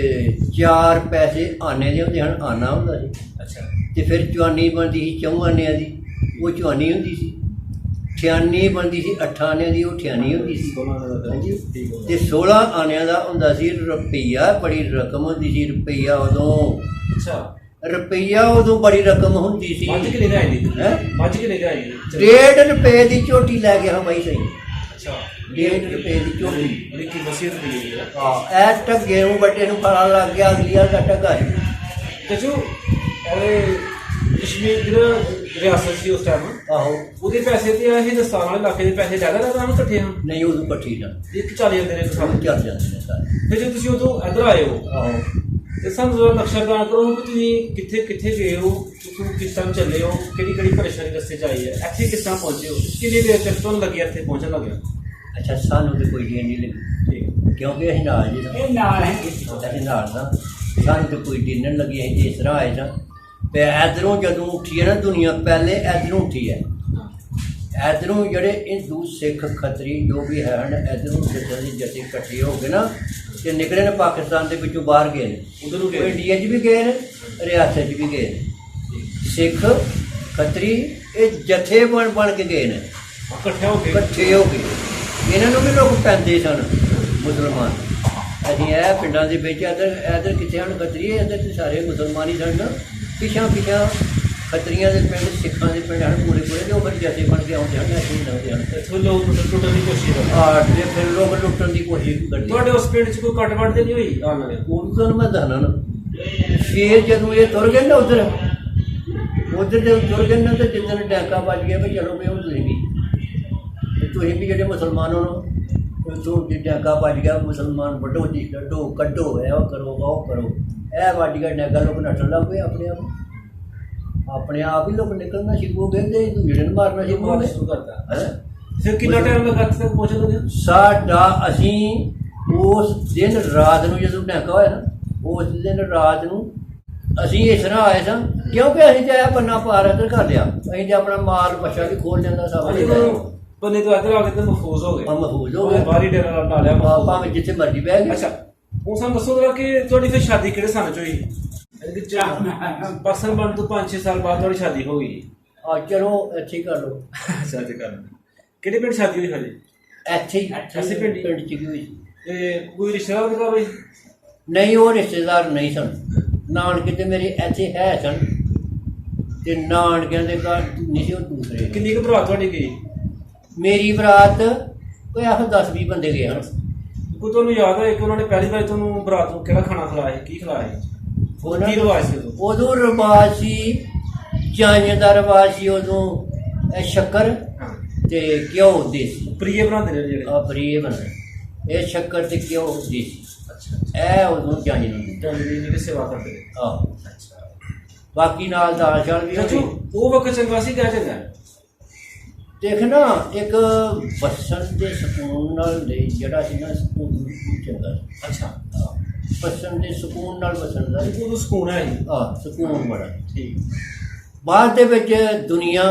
4 ਪੈਸੇ ਆਨੇ ਦੇ ਹੁੰਦੇ ਹਨ, ਆਨਾ ਹੁੰਦਾ ਸੀ। ਅੱਛਾ। ਤੇ ਫਿਰ ਚਵਾਨੀ ਬਣਦੀ ਸੀ 4 ਆਨਿਆਂ ਦੀ, ਉਹ ਚਵਾਨੀ ਹੁੰਦੀ ਸੀ। 98 ਬਣਦੀ ਸੀ 8 ਆਨਿਆਂ ਦੀ, ਉਹ 98 ਹੁੰਦੀ ਸੀ। ਹਾਂਜੀ। ਤੇ 16 ਆਨਿਆਂ ਦਾ ਹੁੰਦਾ ਸੀ ਰੁਪਈਆ। ਬੜੀ ਰਕਮ ਹੁੰਦੀ ਸੀ ਰੁਪਈਆ ਉਦੋਂ। ਅੱਛਾ। ਰੁਪਈਆ ਉਦੋਂ ਬੜੀ ਰਕਮ ਹੁੰਦੀ ਸੀ। ਮੱਝ ਕਿੰਨੇ ਦਾ ਆਈ ਦੀ? ਹੈ ਮੱਝ ਕਿੰਨੇ ਦਾ ਆਈ? 1.5 ਰੁਪਏ ਦੀ ਝੋਟੀ ਲੈ ਗਿਆ ਬਾਈ ਸਹੀ। ਅੱਛਾ। 1.5 ਰੁਪਏ ਦੀ ਝੋਟੀ। ਲੇਕਿਨ ਵਸੀਅਤ ਮਿਲੀ ਹੈ। ਐ ਢੱਗੇ ਨੂੰ ਬੱਟੇ ਨੂੰ ਫੜਾ ਲੱਗ ਗਿਆ, ਅਗਲੀ ਵਾਰ ਦਾ ਢੱਗਾ ਸੀ। ਕਚੂ ਇਹ ਕਸ਼ਮੀਰ ਜਿਹੜਾ ਰਿਆਸਤ ਸੀ ਉਸ ਟਾਈਮ, ਆਹੋ, ਉਹਦੇ ਪੈਸੇ ਤੇ ਹਿੰਦੁਸਤਾਨ ਵਾਲੇ ਇਲਾਕੇ ਦੇ ਪੈਸੇ ਜ਼ਿਆਦਾ ਲੱਗਦਾ ਨੂੰ ਇਕੱਠੇ ਹਨ? ਨਹੀਂ ਉਦੋਂ ਇਕੱਠੀ ਨਾ ਇੱਕ ਚੱਲ ਜਾਂਦੇ ਨੇ ਸਾਨੂੰ ਚੱਲ ਜਾਂਦੇ ਨੇ ਸਾਰੇ। ਫਿਰ ਜੇ ਤੁਸੀਂ ਉਦੋਂ ਇੱਧਰ ਆਏ ਹੋ ਆਹੋ, ਤੇ ਸਾਨੂੰ ਜ਼ਰਾ ਨਕਸ਼ਾ ਦਾਨ ਕਰੋ ਕਿ ਤੁਸੀਂ ਕਿੱਥੇ ਕਿੱਥੇ ਗਏ ਹੋ, ਤੁਸੀਂ ਕਿਸ ਟਾਈਮ ਚੱਲੇ ਹੋ, ਕਿਹੜੀ ਕਿਹੜੀ ਪਰੇਸ਼ਾਨੀ ਰਸਤੇ 'ਚ ਆਈ ਹੈ, ਇੱਥੇ ਕਿਸ ਟਾਈਮ ਪਹੁੰਚੇ ਹੋ, ਕਿੰਨੀ ਦੇਰ ਤੱਕ ਤੁਹਾਨੂੰ ਲੱਗੀ ਇੱਥੇ ਪਹੁੰਚਣ ਲੱਗਿਆ? ਅੱਛਾ। ਸਾਨੂੰ ਤਾਂ ਕੋਈ ਦੇਣ ਨਹੀਂ ਲੱਗੀ, ਠੀਕ, ਕਿਉਂਕਿ ਅਸੀਂ ਨਾਲ ਜੀ ਸਾਂ। ਨਾਲ ਹੈ ਅਸੀਂ ਨਾਲ ਸਾਂ, ਸਾਨੂੰ ਤਾਂ ਕੋਈ ਦੇਣ ਲੱਗੀ। ਅਸੀਂ ਜਿਸ ਤਰ੍ਹਾਂ ਆਏ ਸਾਂ ਤੇ ਇੱਧਰੋਂ ਜਦੋਂ ਉੱਠੀ ਹੈ ਨਾ ਦੁਨੀਆ, ਪਹਿਲੇ ਇੱਧਰੋਂ ਉੱਠੀ ਹੈ। ਇੱਧਰੋਂ ਜਿਹੜੇ ਹਿੰਦੂ ਸਿੱਖ ਖੱਤਰੀ ਜੋ ਵੀ ਹਨ, ਇੱਧਰੋਂ ਜੱਥੇ ਇਕੱਠੇ ਹੋ ਕੇ ਨਾ ਤੇ ਨਿਕਲੇ ਨੇ, ਪਾਕਿਸਤਾਨ ਦੇ ਵਿੱਚੋਂ ਬਾਹਰ ਗਏ ਨੇ। ਉਧਰ ਨੂੰ ਉਹ ਗਏ? ਇੰਡੀਆ 'ਚ ਵੀ ਗਏ ਨੇ, ਰਿਆਸਤ 'ਚ ਵੀ ਗਏ ਨੇ। ਸਿੱਖ ਖੱਤਰੀ ਇਹ ਜਥੇ ਬਣ ਕੇ ਗਏ ਨੇ, ਇਕੱਠੇ ਹੋ ਕੇ। ਇਕੱਠੇ ਹੋ ਕੇ। ਇਹਨਾਂ ਨੂੰ ਵੀ ਲੋਕ ਪੈਂਦੇ ਸਨ ਮੁਸਲਮਾਨ। ਅਸੀਂ ਇਹ ਪਿੰਡਾਂ ਦੇ ਵਿੱਚ ਇੱਧਰ ਕਿੱਥੇ ਹਨ ਖੱਤਰੀ, ਇੱਧਰ ਤੇ ਸਾਰੇ ਮੁਸਲਮਾਨ ਹੀ ਸਨ। ਪਿਛਾਂ ਖੱਤਰੀਆਂ ਦੇ ਪਿੰਡ, ਸਿੱਖਾਂ ਦੇ ਪਿੰਡ ਹਨ ਪੂਰੇ ਤੇ ਉਹ ਫਿਰ ਜਥੇ ਬਣ ਕੇ ਆਉਂਦੇ ਹਨ, ਅਸੀਂ ਲਾਉਂਦੇ ਹਨ। ਇੱਥੋਂ ਲੋਕ ਟੁੱਟਣ ਦੀ ਕੋਸ਼ਿਸ਼ ਕਰਦੇ। ਤੇ ਫਿਰ ਲੋਕ ਲੁੱਟਣ ਦੀ ਕੋਸ਼ਿਸ਼ ਕਰਦੇ। ਤੁਹਾਡੇ ਉਸ ਪਿੰਡ 'ਚ ਕੋਈ ਕੱਟ ਵੱਟ ਤੇ ਨਹੀਂ ਹੋਈ ਆਉਣ ਵਾਲੇ? ਉਹ ਤੁਹਾਨੂੰ ਮੈਂ ਦੱਸਣਾ ਨਾ, ਫਿਰ ਜਦੋਂ ਇਹ ਤੁਰ ਗਏ ਨਾ ਉੱਧਰ ਜਦੋਂ ਤੁਰ ਗਏ ਨਾ, ਤੇ ਜਿੱਦਣ ਡੈਂਕਾ ਵੱਜ ਗਿਆ ਵੀ ਚਲੋ ਵੀ ਹੁਣ ਤੁਸੀਂ ਵੀ ਜਿਹੜੇ ਮੁਸਲਮਾਨ ਹੋ ਉੱਥੋਂ ਡੈਂਕਾ ਵੱਜ ਗਿਆ, ਮੁਸਲਮਾਨ ਵੱਢੋ ਜੀ, ਕੱਢੋ ਕੱਢੋ, ਇਹ ਕਰੋ ਉਹ ਕਰੋ, ਇਹ ਵੱਜ ਗਿਆ ਡੈਂਕਾ, ਲੋਕ ਨੱਠਣ ਲੱਗ ਪਏ ਆਪਣੇ ਆਪ ਹੀ। ਲੋਕ ਨਿਕਲਣਾ ਸ਼ੁਰੂ ਹੋ ਗਏ ਤੇ ਜਿਹੜੇ ਨੂੰ ਮਾਰਨਾ ਸ਼ੁਰੂ ਹੋ ਸ਼ੁਰੂ ਕਰਤਾ। ਗਏ। ਫਿਰ ਕਿੰਨਾ ਟਾਈਮ ਲੱਗਾ ਇੱਥੇ ਤੱਕ ਪਹੁੰਚਣ ਨੂੰ? ਸਾਡਾ ਅਸੀਂ ਉਸ ਦਿਨ ਰਾਤ ਨੂੰ ਜਦੋਂ ਡੈਂਕਾ ਹੋਇਆ ਨਾ, ਉਸ ਦਿਨ ਰਾਤ ਨੂੰ ਅਸੀਂ ਇਸ ਤਰ੍ਹਾਂ ਆਏ ਸਾਂ, ਕਿਉਂਕਿ ਅਸੀਂ ਤਾਂ ਇਹ ਬੰਨਾ ਪਾਰ ਇੱਧਰ ਕਰ ਲਿਆ। ਅਸੀਂ ਤਾਂ ਆਪਣਾ ਮਾਲ ਬੱਚਾ ਵੀ ਖੋਲ ਜਾਂਦਾ ਸਭ ਬੰਨੇ ਤੋਂ ਇੱਧਰ ਆ ਕੇ ਤੇ ਮਹਿਫੂਜ਼ ਹੋ ਗਏ। ਮਹਿਫੂਜ਼ ਹੋ ਗਏ, ਬਾਹਰੀ ਡੇਰਾ ਲਾ ਲਿਆ, ਭਾਵੇਂ ਜਿੱਥੇ ਮਰਜ਼ੀ ਬਹਿ ਗਏ। ਅੱਛਾ। ਹੁਣ ਸਾਨੂੰ ਦੱਸੋ ਜਰਾ ਕਿ ਤੁਹਾਡੀ ਫਿਰ ਸ਼ਾਦੀ ਕਿਹੜੇ ਸਾਲ 'ਚ ਹੋਈ? ਪਾਕਿਸਤਾਨ ਬਣਨ ਤੋਂ 5-6 ਸਾਲ ਬਾਅਦ ਤੁਹਾਡੀ ਸ਼ਾਦੀ ਹੋ ਗਈ? ਚਲੋ ਇੱਥੇ ਹੀ ਕਰ ਲਓ। ਅੱਛਾ, ਇੱਥੇ ਕਰ ਲਓ। ਕਿਹੜੇ ਪਿੰਡ ਸ਼ਾਦੀ ਹੋਈ ਹਜੇ? ਇੱਥੇ ਹੀ ਅਸੀਂ ਪਿੰਡ 'ਚ ਕੀ ਹੋਈ? ਤੇ ਕੋਈ ਰਿਸ਼ਤੇਦਾਰ ਦੇ ਘਰ ਹੋਈ? ਨਹੀਂ, ਉਹ ਰਿਸ਼ਤੇਦਾਰ ਨਹੀਂ ਸਨ। ਨਾਨਕੇ ਤੇ ਮੇਰੇ ਇੱਥੇ ਹੈ ਸਨ ਤੇ ਨਾਨਕਿਆਂ ਦੇ ਘਰ ਨਹੀਂ ਸੀ, ਉਹ ਦੂਸਰੇ। ਕਿੰਨੀ ਕੁ ਬਰਾਤ ਤੁਹਾਡੀ ਗਈ? ਮੇਰੀ ਬਰਾਤ ਕੋਈ ਆਹ 10-20 ਬੰਦੇ ਗਏ ਹਨ। ਕੋਈ ਤੁਹਾਨੂੰ ਯਾਦ ਹੈ ਕਿ ਉਹਨਾਂ ਨੇ ਪਹਿਲੀ ਵਾਰ ਤੁਹਾਨੂੰ ਬਰਾਤ ਨੂੰ ਕਿਹੜਾ ਖਾਣਾ ਖਿਲਾਇਆ, ਕੀ ਖਿਲਾਇਆ? ਕੀ ਰਿਵਾਜ ਸੀ ਉਦੋਂ? ਰਿਵਾਜ ਸੀ ਚਾਈਆਂ ਦਾ ਰਿਵਾਜ ਸੀ ਉਦੋਂ। ਇਹ ਸ਼ੱਕਰ ਤੇ ਘਿਓ ਦੇਸੀ ਪ੍ਰੀਏ ਬਣਾਉਂਦੇ ਨੇ ਜਿਹੜੇ। ਪ੍ਰੀਏ ਬਣਦੇ, ਇਹ ਸ਼ੱਕਰ ਤੇ ਘਿਓ ਦੇਸੀ। ਅੱਛਾ। ਇਹ ਉਦੋਂ ਚਾਈਆਂ ਦੀ ਜਿਹੜੀ ਸੇਵਾ ਕਰਦੇ ਨੇ। ਅੱਛਾ। ਬਾਕੀ ਨਾਲ ਦਾਲ ਚਾਲ ਵੀ ਹੋਈ। ਉਹ ਵਕਤ ਚੰਗਾ ਸੀ ਕਿਆ ਚੰਗਾ? ਦੇਖ ਨਾ, ਇੱਕ ਬਸਣ ਦੇ ਸਕੂਨ ਨਾਲ ਜਿਹੜਾ ਸੀ ਨਾ, ਸਕੂਨ ਚੰਗਾ। ਅੱਛਾ। ਬਸਣ ਦੇ ਸਕੂਨ ਨਾਲ ਬਸਣ ਦਾ ਉਦੋਂ ਸਕੂਨ ਹੈ ਜੀ। ਸਕੂਨ ਬੜਾ। ਠੀਕ। ਬਾਅਦ ਦੇ ਵਿੱਚ ਦੁਨੀਆ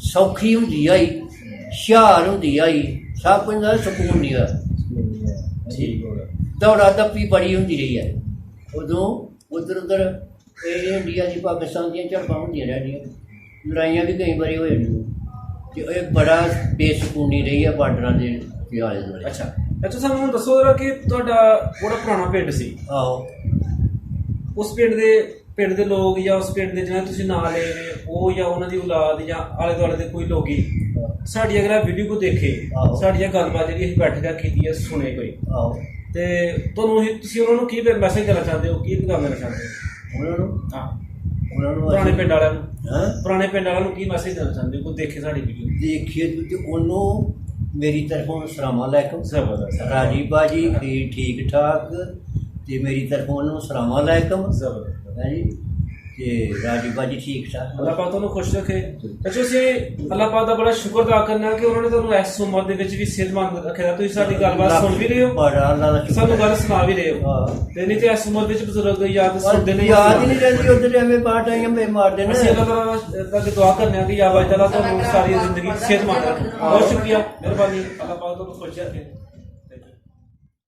ਸੌਖੀ ਹੁੰਦੀ ਆਈ, ਹੁਸ਼ਿਆਰ ਹੁੰਦੀ ਆਈ, ਸਭ ਕੁਝ ਦਾ ਸਕੂਨ ਨਹੀਂ ਹੋਇਆ। ਠੀਕ ਹੋ ਗਿਆ। ਦੌੜਾ ਦੱਪੀ ਬੜੀ ਹੁੰਦੀ ਰਹੀ ਹੈ ਉਦੋਂ। ਉੱਧਰ ਇਹ ਇੰਡੀਆ ਦੀ ਪਾਕਿਸਤਾਨ ਦੀਆਂ ਝੜਪਾਂ ਹੁੰਦੀਆਂ ਰਹਿੰਦੀਆਂ, ਲੜਾਈਆਂ ਵੀ ਕਈ ਵਾਰੀ ਹੋ ਜਾਂਦੀਆਂ, ਤੇ ਇਹ ਬੜਾ ਬੇਸਕੂਨੀ ਰਹੀ ਹੈ ਬਾਰਡਰਾਂ ਦੇ ਆਲੇ ਦੁਆਲੇ। ਅੱਛਾ। ਅੱਛਾ, ਸਾਨੂੰ ਹੁਣ ਦੱਸੋ ਜਰਾ ਕਿ ਤੁਹਾਡਾ ਬੜਾ ਪੁਰਾਣਾ ਪਿੰਡ ਸੀ। ਆਹੋ। ਉਸ ਪਿੰਡ ਦੇ ਲੋਕ ਜਾਂ ਉਸ ਪਿੰਡ ਦੇ ਜਿਹਨਾਂ ਤੁਸੀਂ ਨਾਂ ਲਏ ਨੇ, ਉਹ ਜਾਂ ਉਹਨਾਂ ਦੀ ਔਲਾਦ ਜਾਂ ਆਲੇ ਦੁਆਲੇ ਦੇ ਕੋਈ ਲੋਕੀ ਸਾਡੀ ਅਗਰ ਵੀਡੀਓ ਕੋ ਦੇਖੇ, ਸਾਡੀਆਂ ਗੱਲਬਾਤ ਜਿਹੜੀ ਅਸੀਂ ਬੈਠ ਕੀਤੀ ਹੈ ਸੁਣੇ ਕੋਈ, ਤੇ ਤੁਹਾਨੂੰ ਤੁਸੀਂ ਉਹਨਾਂ ਨੂੰ ਕੀ ਮੈਸੇਜ ਦੇਣਾ ਚਾਹੁੰਦੇ ਹੋ, ਕੀ ਪੈਗਾਮ ਦੇਣਾ ਚਾਹੁੰਦੇ ਹੋ ਉਹਨਾਂ ਨੂੰ? ਹਾਂ। ਉਹਨਾਂ ਨੂੰ ਪੁਰਾਣੇ ਅਸੀਂ- ਪਿੰਡ ਵਾਲਿਆਂ ਨੂੰ ਹੈਂ? ਪੁਰਾਣੇ ਪਿੰਡ ਵਾਲਿਆਂ ਨੂੰ ਕੀ ਮੈਸੇਜ ਦੇਣਾ ਚਾਹੁੰਦੇ ਹੋ ਕੋਈ ਦੇਖੇ ਸਾਡੀ ਵੀਡੀਓ ਦੇਖੀਏ ਤੇ ਉਹਨੂੰ ਮੇਰੀ ਤਰਫੋਂ ਸਲਾਮ ਅਲੈਕਮ ਜ਼ਬਰਦਸਤ ਰਾਜੀ ਬਾਜੀ ਵੀ ਠੀਕ ਠਾਕ ਤੇ ਮੇਰੀ ਤਰਫੋਂ ਉਹਨੂੰ ਸਲਾਮ ਅਲੈਕਮ ਜ਼ਬਰਦਸਤ ਹੈ ਜੀ ਤੇ ਰਾਜੀ ਬਾਜੀ ਠੀਕ ਠਾਕ ਅੱਲਾਹ ਪਾਕ ਤੁਹਾਨੂੰ ਖੁਸ਼ ਰੱਖੇ। ਅੱਛਾ ਅਸੀਂ ਅੱਲਾਹ ਪਾਕ ਦਾ ਬੜਾ ਸ਼ੁਕਰ ਅਦਾ ਕਰਨਾ ਕਿ ਉਹਨਾਂ ਨੇ ਤੁਹਾਨੂੰ ਇਸ ਉਮਰ ਦੇ ਵਿੱਚ ਵੀ ਸਿਹਤਮੰਦ ਰੱਖਿਆ। ਤੁਸੀਂ ਸਾਡੀ ਗੱਲਬਾਤ ਸੁਣ ਵੀ ਰਹੇ ਹੋ, ਬੜਾ ਅੱਲਾਹ ਦਾ ਸ਼ੁਕਰ ਸਾਨੂੰ ਗੱਲ ਸੁਣਾ ਵੀ ਰਹੇ ਹੋ। ਹਾਂ। ਤੇ ਨਹੀਂ ਤੇ ਇਸ ਉਮਰ ਵਿੱਚ ਬਜ਼ੁਰਗ ਯਾਦ ਸੁਣਦੇ ਨੇ, ਯਾਦ ਹੀ ਨਹੀਂ ਰਹਿੰਦੀ ਉਧਰ ਐਵੇਂ ਪਾਟ ਆਈਆਂ ਬੇ ਮਾਰਦੇ ਨੇ। ਅਸੀਂ ਅੱਲਾਹ ਤਾਲਾ ਅੱਗੇ ਦੁਆ ਕਰਨੇ ਆ ਕਿ ਯਾ ਬਾਈ ਤਾਲਾ ਤੁਹਾਨੂੰ ਸਾਰੀ ਜ਼ਿੰਦਗੀ ਸਿਹਤਮੰਦ ਰੱਖੇ। ਬਹੁਤ ਸ਼ੁਕਰੀਆ, ਮਿਹਰਬਾਨੀ। ਅੱਲਾਹ ਪਾਕ ਤੁਹਾਨੂੰ ਖੁਸ਼ ਰੱਖੇ।